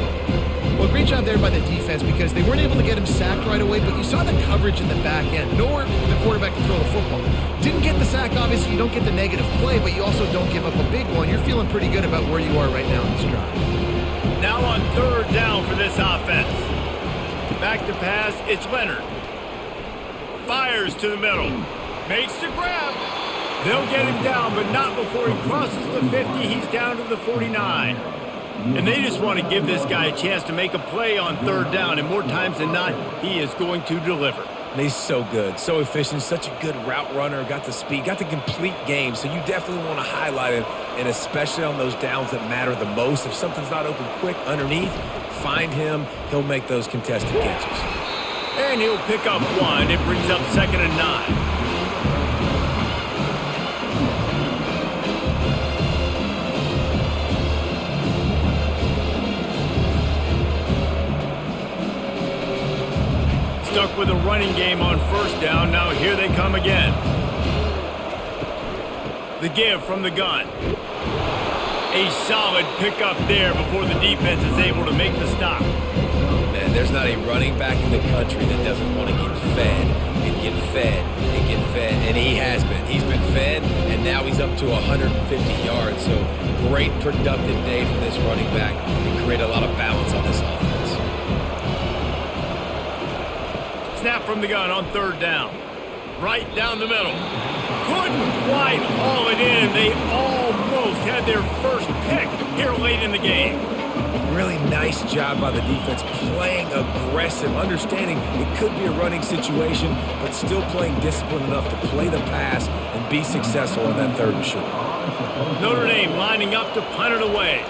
Well, great job there by the defense because they weren't able to get him sacked right away, but you saw the coverage in the back end. Nowhere for the quarterback to throw the football. Didn't get the sack, obviously. You don't get the negative play, but you also don't give up a big one. You're feeling pretty good about where you are right now in this drive. Now on 3rd down for this offense. Back to pass, it's Leonard. Fires to the middle. Makes the grab. They'll get him down, but not before he crosses the 50. He's down to the 49. And they just want to give this guy a chance to make a play on 3rd down, and more times than not, he is going to deliver. And he's so good, so efficient, such a good route runner, got the speed, got the complete game, so you definitely want to highlight it, and especially on those downs that matter the most. If something's not open quick underneath, find him, he'll make those contested catches. And he'll pick up one. It brings up 2nd and 9. stuck with a running game on first down. Now here they come again. The give from the gun. A solid pickup there before the defense is able to make the stop. Man, there's not a running back in the country that doesn't want to get fed and get fed and get fed. And he has been. He's been fed, and now he's up to 150 yards. So great productive day for this running back and create a lot of balance on this offense. Snap from the gun on third down. Right down the middle. Couldn't quite haul it in. They almost had their first pick here late in the game. Really nice job by the defense, playing aggressive, understanding it could be a running situation, but still playing disciplined enough to play the pass and be successful on that third and short. Notre Dame lining up to punt it away.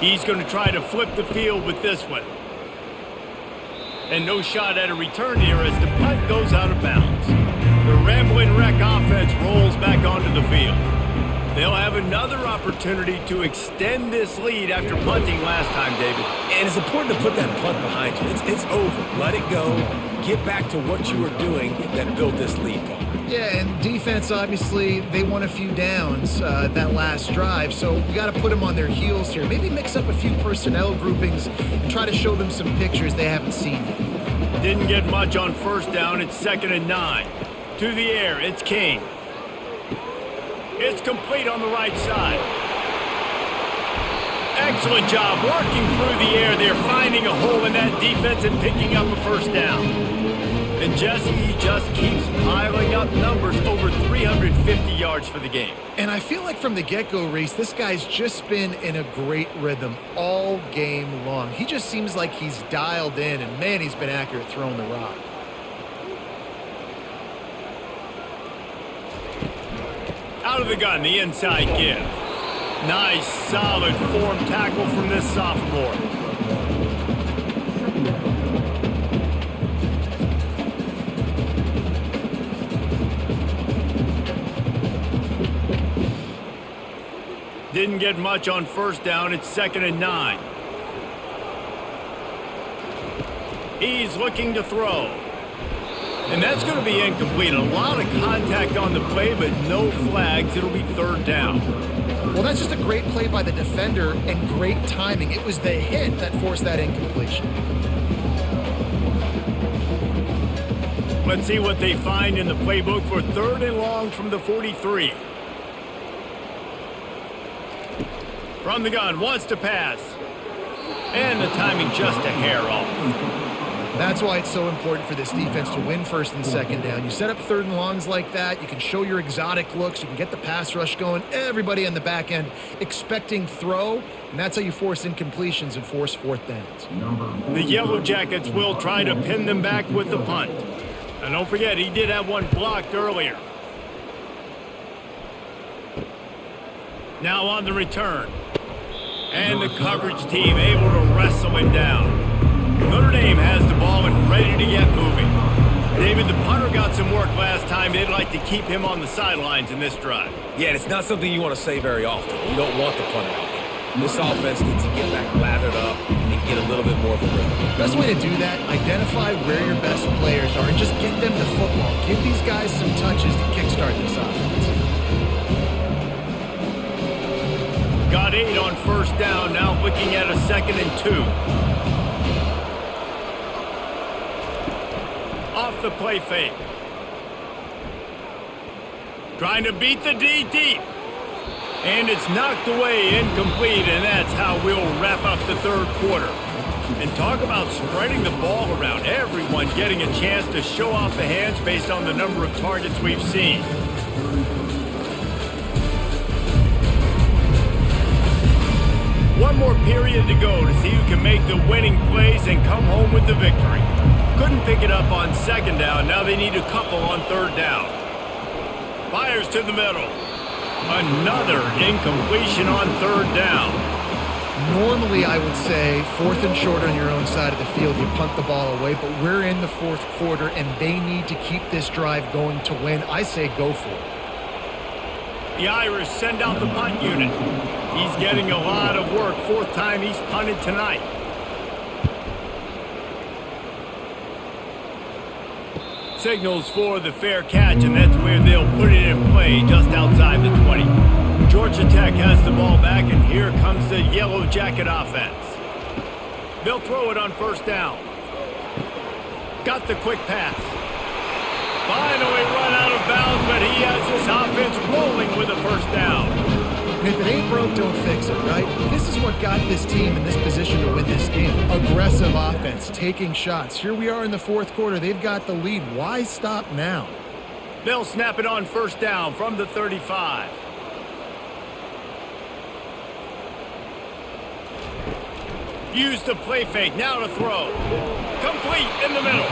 He's going to try to flip the field with this one. And no shot at a return here as the punt goes out of bounds. The Rambling Wreck offense rolls back onto the field. They'll have another opportunity to extend this lead after punting last time, David. And it's important to put that punt behind you. It's over. Let it go. Get back to what you were doing that built this lead, Paul. Yeah, and defense, obviously, they won a few downs that last drive, so we got to put them on their heels here. Maybe mix up a few personnel groupings and try to show them some pictures they haven't seen yet. Didn't get much on first down. It's 2nd and 9. To the air, it's King. It's complete on the right side. Excellent job working through the air there, finding a hole in that defense and picking up a first down. And Jesse, he just keeps piling up numbers, over 350 yards for the game. And I feel like from the get-go, Reese, this guy's just been in a great rhythm all game long. He just seems like he's dialed in, and man, he's been accurate throwing the rock. Out of the gun, the inside give. Nice, solid form tackle from this sophomore. Didn't get much on first down. It's 2nd and 9. He's looking to throw. And that's going to be incomplete. A lot of contact on the play, but no flags. It'll be 3rd down. Well, that's just a great play by the defender and great timing. It was the hit that forced that incompletion. Let's see what they find in the playbook for 3rd and long from the 43. From the gun, wants to pass. And the timing just a hair off. That's why it's so important for this defense to win 1st and 2nd down. You set up 3rd and longs like that, you can show your exotic looks, you can get the pass rush going, everybody on the back end expecting throw, and that's how you force incompletions and force 4th downs. The Yellow Jackets will try to pin them back with the punt. And don't forget, he did have one blocked earlier. Now on the return. And the coverage team able to wrestle him down. Notre Dame has the ball and ready to get moving. David, the punter got some work last time. They'd like to keep him on the sidelines in this drive. Yeah, and it's not something you want to say very often. You don't want the punter out there. This offense needs to get back lathered up and get a little bit more of a rhythm. Best way to do that, identify where your best players are and just get them the football. Give these guys some touches to kickstart this offense. Got 8 on first down, now looking at a 2nd and 2. Off the play fake. Trying to beat the D deep. And it's knocked away, incomplete, and that's how we'll wrap up the 3rd quarter. And talk about spreading the ball around. Everyone getting a chance to show off the hands based on the number of targets we've seen. One more period to go to see who can make the winning plays and come home with the victory. Couldn't pick it up on 2nd down. Now they need a couple on 3rd down. Fires to the middle. Another incompletion on 3rd down. Normally, I would say 4th and short on your own side of the field, you punt the ball away, but we're in the 4th quarter, and they need to keep this drive going to win. I say go for it. The Irish send out the punt unit. He's getting a lot of work. 4th time he's punted tonight. Signals for the fair catch, and that's where they'll put it in play just outside the 20. Georgia Tech has the ball back, and here comes the Yellow Jacket offense. They'll throw it on first down. Got the quick pass. Finally run out of bounds, but he has his offense rolling with a first down. And if it ain't broke, don't fix it, right? This is what got this team in this position to win this game. Aggressive offense, taking shots. Here we are in the fourth quarter. They've got the lead. Why stop now? They'll snap it on first down from the 35. Use the play fake, now to throw. Complete in the middle.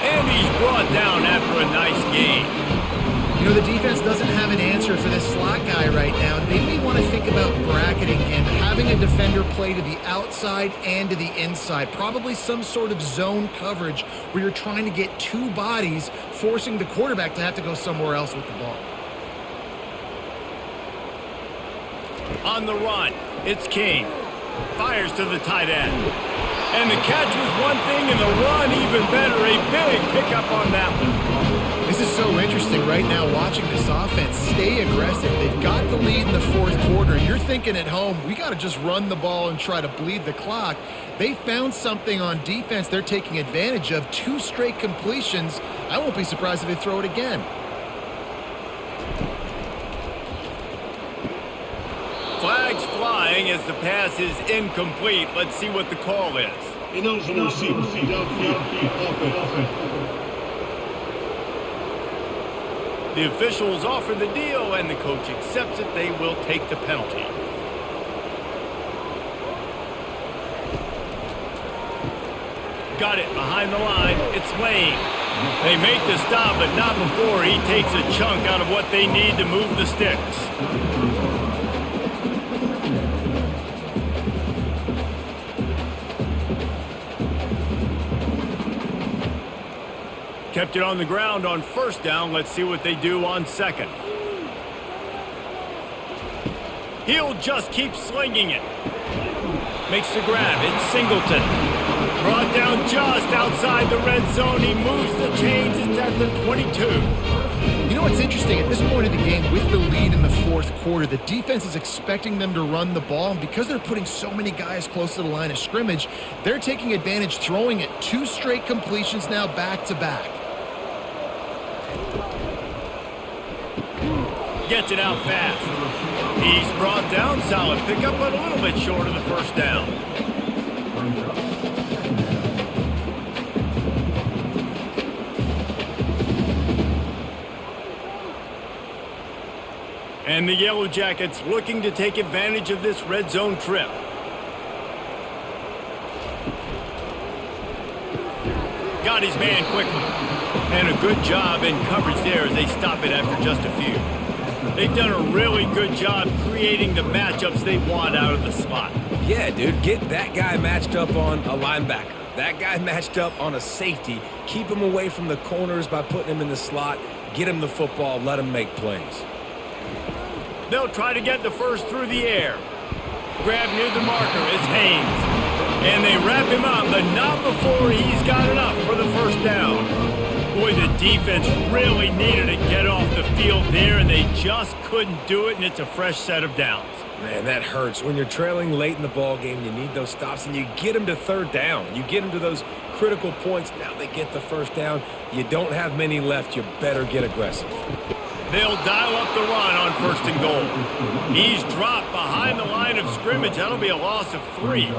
And he's brought down after a nice gain. You know, the defense doesn't have an answer for this slot guy right now. They may want to think about bracketing him, having a defender play to the outside and to the inside. Probably some sort of zone coverage where you're trying to get two bodies, forcing the quarterback to have to go somewhere else with the ball. On the run, it's King. Fires to the tight end. And the catch was one thing, and the run even better. A big pickup on that one. This is so interesting right now, watching this offense stay aggressive. They've got the lead in the fourth quarter, and you're thinking at home, we got to just run the ball and try to bleed the clock. They found something on defense they're taking advantage of. 2 straight completions. I won't be surprised if they throw it again. Flags flying as the pass is incomplete. Let's see what the call is. The officials offer the deal, and the coach accepts it. They will take the penalty. Got it behind the line. It's Lane. They make the stop, but not before he takes a chunk out of what they need to move the sticks. Kept it on the ground on first down. Let's see what they do on second. He'll just keep slinging it. Makes the grab. It's Singleton. Brought down just outside the red zone. He moves the chains. It's at the 22. You know what's interesting? At this point of the game, with the lead in the fourth quarter, the defense is expecting them to run the ball. And because they're putting so many guys close to the line of scrimmage, they're taking advantage, throwing it. 2 straight completions now back-to-back. Gets it out fast. He's brought down. Solid pickup, but a little bit short of the first down. And the Yellow Jackets looking to take advantage of this red zone trip. Got his man quickly. And a good job in coverage there as they stop it after just a few. They've done a really good job creating the matchups they want out of the slot. Yeah, dude, get that guy matched up on a linebacker. That guy matched up on a safety. Keep him away from the corners by putting him in the slot. Get him the football. Let him make plays. They'll try to get the first through the air. Grab near the marker. It's Haynes. And they wrap him up, but not before he's got enough for the first down. Boy, the defense really needed to get off the field there, and they just couldn't do it, and it's a fresh set of downs. Man, that hurts. When you're trailing late in the ball game, you need those stops, and you get them to third down. You get them to those critical points. Now they get the first down. You don't have many left. You better get aggressive. They'll dial up the run on first and goal. He's dropped behind the line of scrimmage. That'll be a loss of 3.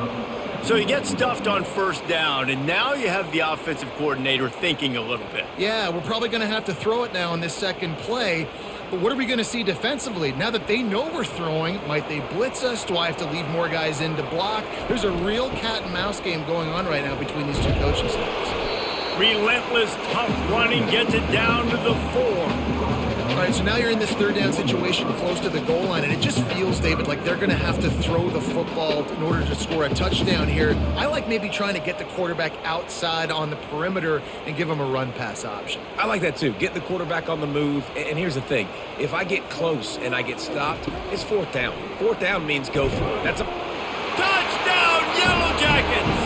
So he gets stuffed on first down, and now you have the offensive coordinator thinking a little bit. Yeah, we're probably going to have to throw it now in this second play. But what are we going to see defensively? Now that they know we're throwing, might they blitz us? Do I have to leave more guys in to block? There's a real cat and mouse game going on right now between these 2 coaching staffs. Relentless, tough running gets it down to the 4. All right, so now you're in this third down situation close to the goal line, and it just feels, David, like they're going to have to throw the football in order to score a touchdown here. I like maybe trying to get the quarterback outside on the perimeter and give him a run-pass option. I like that, too. Get the quarterback on the move. And here's the thing. If I get close and I get stopped, it's 4th down. 4th down means go for it. That's a touchdown, Yellow Jackets!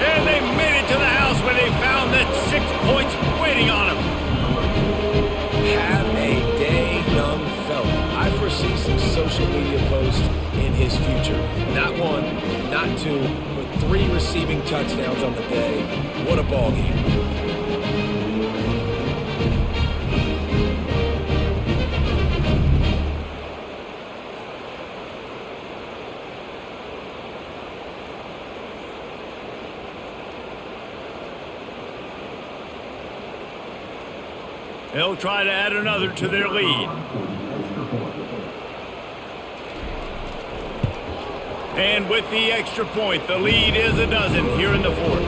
And they made it to the house where they found that 6 points waiting on them. 2, with 3 receiving touchdowns on the day. What a ball game. They'll try to add another to their lead. And with the extra point, the lead is a dozen here in the fourth.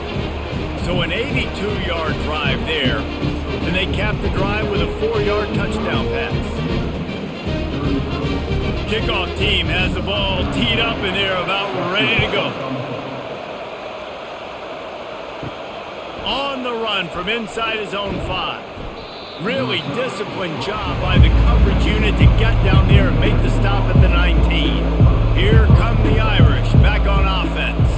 So an 82-yard drive there. And they cap the drive with a 4-yard touchdown pass. Kickoff team has the ball teed up and they're about ready to go. On the run from inside his own 5. Really disciplined job by the coverage unit to get down there and make the stop at the 19. Here come the Irish back on offense.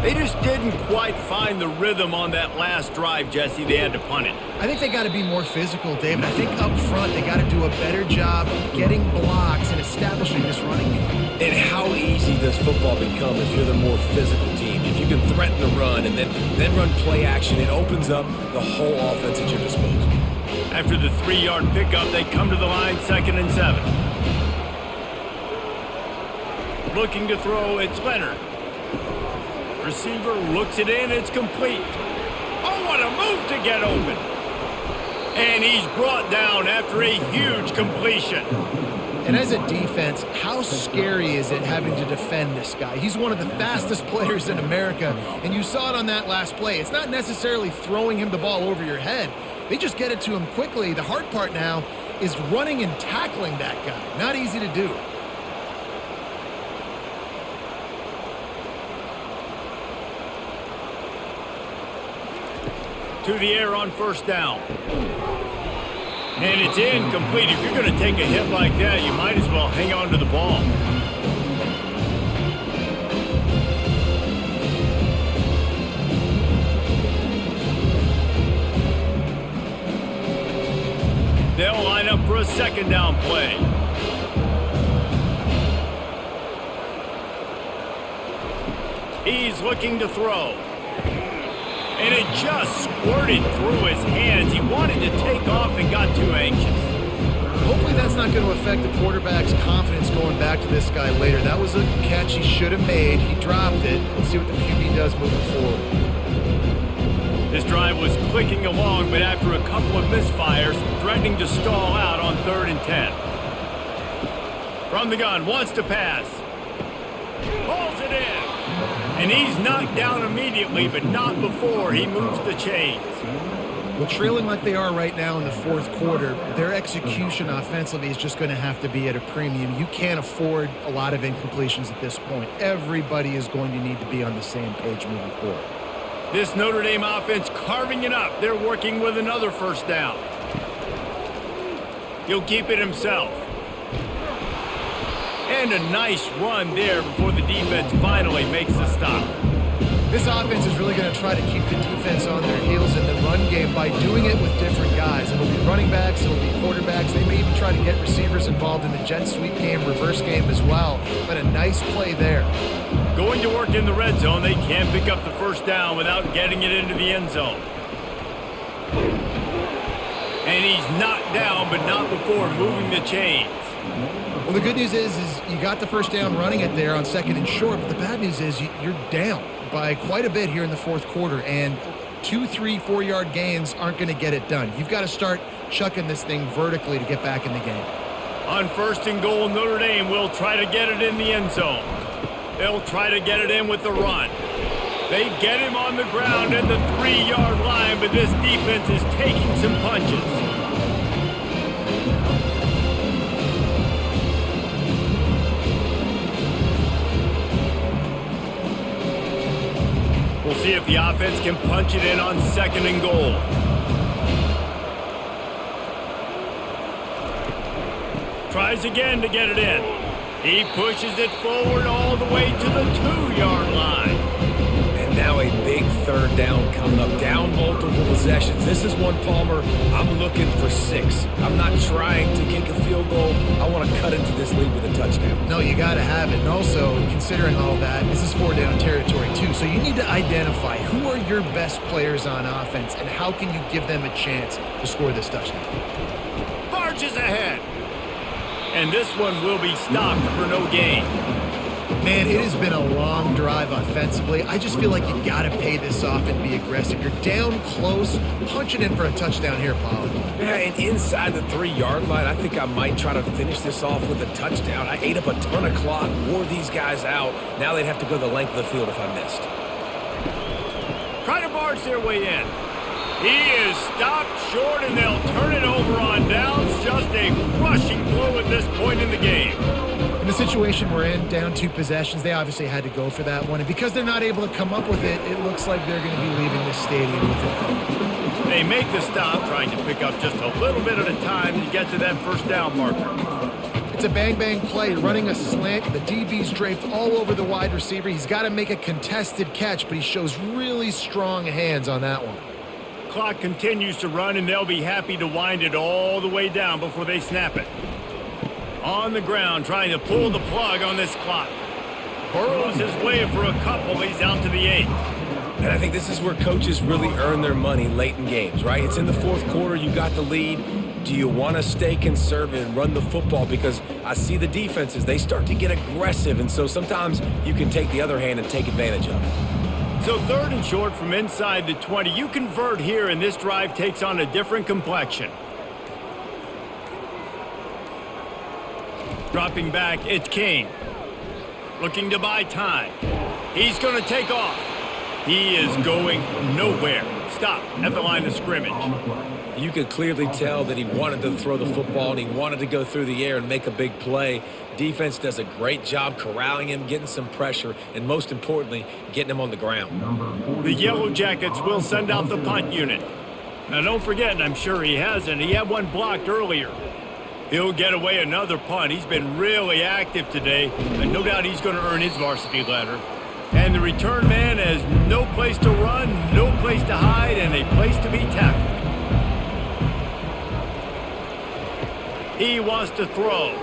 They just didn't quite find the rhythm on that last drive, Jesse. They had to punt it. I think they got to be more physical, David. I think up front they got to do a better job getting blocks and establishing this running game. And how easy does football become if you're the more physical team? If you can threaten the run and then run play action, it opens up the whole offense at your disposal. After the 3-yard pickup, they come to the line, 2nd and 7. Looking to throw, it's Leonard. Receiver looks it in, it's complete. Oh, what a move to get open. And he's brought down after a huge completion. And as a defense, how scary is it having to defend this guy? He's one of the fastest players in America, and you saw it on that last play. It's not necessarily throwing him the ball over your head. They just get it to him quickly. The hard part now is running and tackling that guy. Not easy to do. To the air on 1st down. And it's incomplete. If you're going to take a hit like that, you might as well hang on to the ball. They'll line up for a 2nd down play. He's looking to throw. And it just squirted through his hands. He wanted to take off and got too anxious. Hopefully that's not going to affect the quarterback's confidence going back to this guy later. That was a catch he should have made. He dropped it. Let's see what the QB does moving forward. This drive was clicking along, but after a couple of misfires, threatening to stall out on 3rd and 10. From the gun, wants to pass. Pulls it in. And he's knocked down immediately, but not before he moves the chains. Well, trailing like they are right now in the 4th quarter, their execution offensively is just going to have to be at a premium. You can't afford a lot of incompletions at this point. Everybody is going to need to be on the same page moving forward. This Notre Dame offense carving it up. They're working with another 1st down. He'll keep it himself. And a nice run there before the defense finally makes the stop. This offense is really going to try to keep the defense on their heels in the run game by doing it with different guys. It'll be running backs, it'll be quarterbacks. They may even try to get receivers involved in the jet sweep game, reverse game as well. But a nice play there. Going to work in the red zone, they can't pick up the 1st down without getting it into the end zone. And he's knocked down, but not before moving the chains. Well, the good news is you got the 1st down running it there on 2nd and short, but the bad news is you're down by quite a bit here in the 4th quarter, and 2, 3, 4-yard gains aren't going to get it done. You've got to start chucking this thing vertically to get back in the game. On 1st and goal, Notre Dame will try to get it in the end zone. They'll try to get it in with the run. They get him on the ground at the 3-yard line, but this defense is taking some punches. We'll see if the offense can punch it in on 2nd and goal. Tries again to get it in. He pushes it forward all the way to the 2-yard line. And now a big 3rd down coming up. Down multiple possessions. This is one, Palmer, I'm looking for 6. I'm not trying to kick a field goal. I want to cut into this lead with a touchdown. No, you got to have it. And also, considering all that, this is 4-down territory too. So you need to identify who are your best players on offense and how can you give them a chance to score this touchdown. Barges ahead. And this one will be stopped for no gain. Man, it has been a long drive offensively. I just feel like you got to pay this off and be aggressive. You're down close. Punch it in for a touchdown here, Pollard. Yeah, and inside the 3-yard line, I think I might try to finish this off with a touchdown. I ate up a ton of clock, wore these guys out. Now they'd have to go the length of the field if I missed. Try to barge their way in. He is stopped short, and they'll turn it over on downs. Just a crushing blow at this point in the game. In the situation we're in, down 2 possessions, they obviously had to go for that one. And because they're not able to come up with it, it looks like they're going to be leaving this stadium with it. They make the stop, trying to pick up just a little bit at a time to get to that first down marker. It's a bang-bang play, running a slant. The DB's draped all over the wide receiver. He's got to make a contested catch, but he shows really strong hands on that one. Clock continues to run, and they'll be happy to wind it all the way down before they snap it. On the ground, trying to pull the plug on this clock. Burrows his way for a couple. He's out to the 8. And I think this is where coaches really earn their money late in games, right? It's in the 4th quarter. You got the lead. Do you want to stay conservative and run the football? Because I see the defenses, they start to get aggressive, and so sometimes you can take the other hand and take advantage of it. So 3rd and short from inside the 20. You convert here, and this drive takes on a different complexion. Dropping back, it's King. Looking to buy time. He's going to take off. He is going nowhere. Stop at the line of scrimmage. You could clearly tell that he wanted to throw the football and he wanted to go through the air and make a big play. Defense does a great job corralling him, getting some pressure, and most importantly, getting him on the ground. The Yellow Jackets will send out the punt unit. Now don't forget, and I'm sure he hasn't, he had one blocked earlier. He'll get away another punt. He's been really active today, and no doubt he's going to earn his varsity letter. And the return man has no place to run, no place to hide, and a place to be tackled. He wants to throw.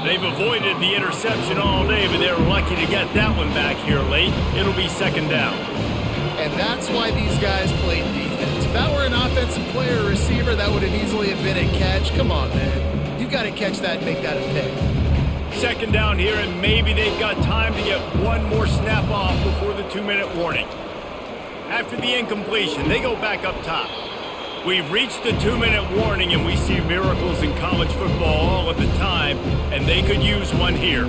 They've avoided the interception all day, but they're lucky to get that one back here late. It'll be 2nd down. And that's why these guys played defense. If that were an offensive player or receiver, that would have easily have been a catch. Come on, man. You've got to catch that and make that a pick. 2nd down here, and maybe they've got time to get one more snap off before the 2-minute warning. After the incompletion, they go back up top. We've reached the 2-minute warning, and we see miracles in college football all of the time, and they could use one here.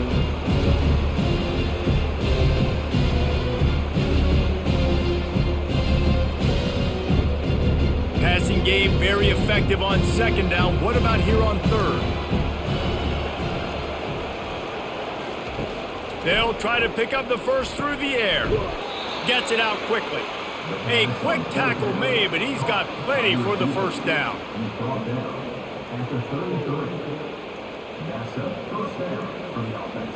Passing game very effective on 2nd down. What about here on 3rd? They'll try to pick up the first through the air. Gets it out quickly. A quick tackle made, but he's got plenty for the first down. After 33. That's a first down for the offense.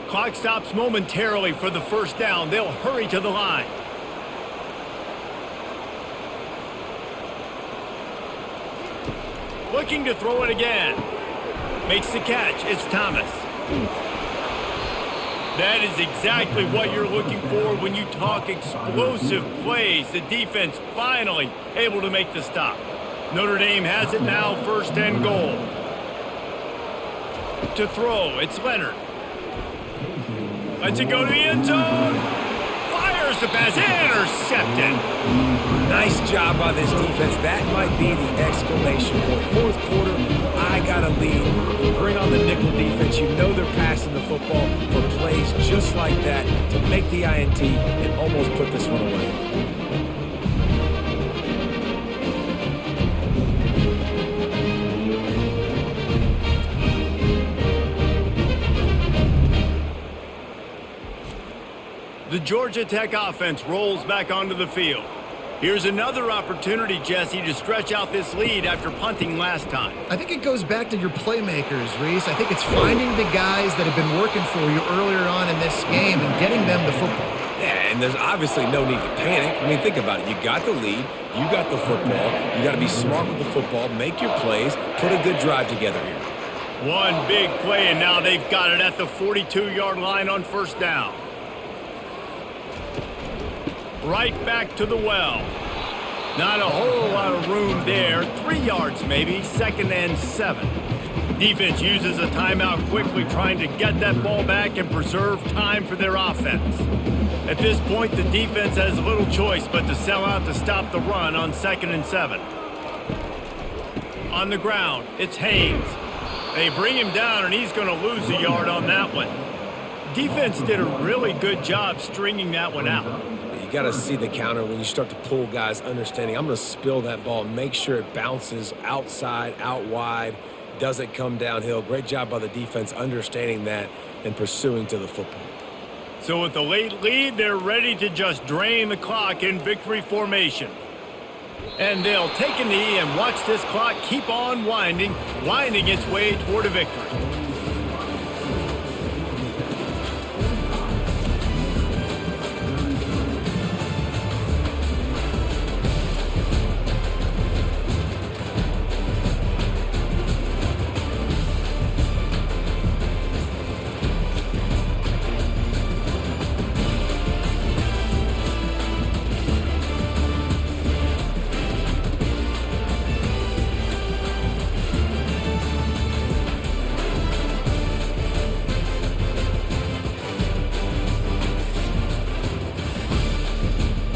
Clock stops momentarily for the first down. They'll hurry to the line. Looking to throw it again. Makes the catch. It's Thomas. That is exactly what you're looking for when you talk explosive plays. The defense finally able to make the stop. Notre Dame has it now, 1st and goal. To throw, it's Leonard. Lets it go to the end zone. Fires the pass, intercepted. Nice job by this defense. That might be the exclamation point. 4th quarter, I got a lead. You bring on the nickel defense. You know they're passing the football for plays just like that to make the INT and almost put this one away. The Georgia Tech offense rolls back onto the field. Here's another opportunity, Jesse, to stretch out this lead after punting last time. I think it goes back to your playmakers, Reese. I think it's finding the guys that have been working for you earlier on in this game and getting them the football. Yeah, and there's obviously no need to panic. I mean, think about it. You got the lead. You got the football. You got to be smart with the football. Make your plays. Put a good drive together here. One big play, and now they've got it at the 42-yard line on first down. Right back to the well. Not a whole lot of room there. 3 yards maybe, 2nd and 7. Defense uses a timeout quickly, trying to get that ball back and preserve time for their offense. At this point, the defense has little choice but to sell out to stop the run on 2nd and 7. On the ground, it's Haynes. They bring him down, and he's going to lose a yard on that one. Defense did a really good job stringing that one out. You got to see the counter when you start to pull guys understanding. I'm going to spill that ball, make sure it bounces outside, out wide, doesn't come downhill. Great job by the defense understanding that and pursuing to the football. So with the late lead, they're ready to just drain the clock in victory formation. And they'll take a knee and watch this clock keep on winding its way toward a victory.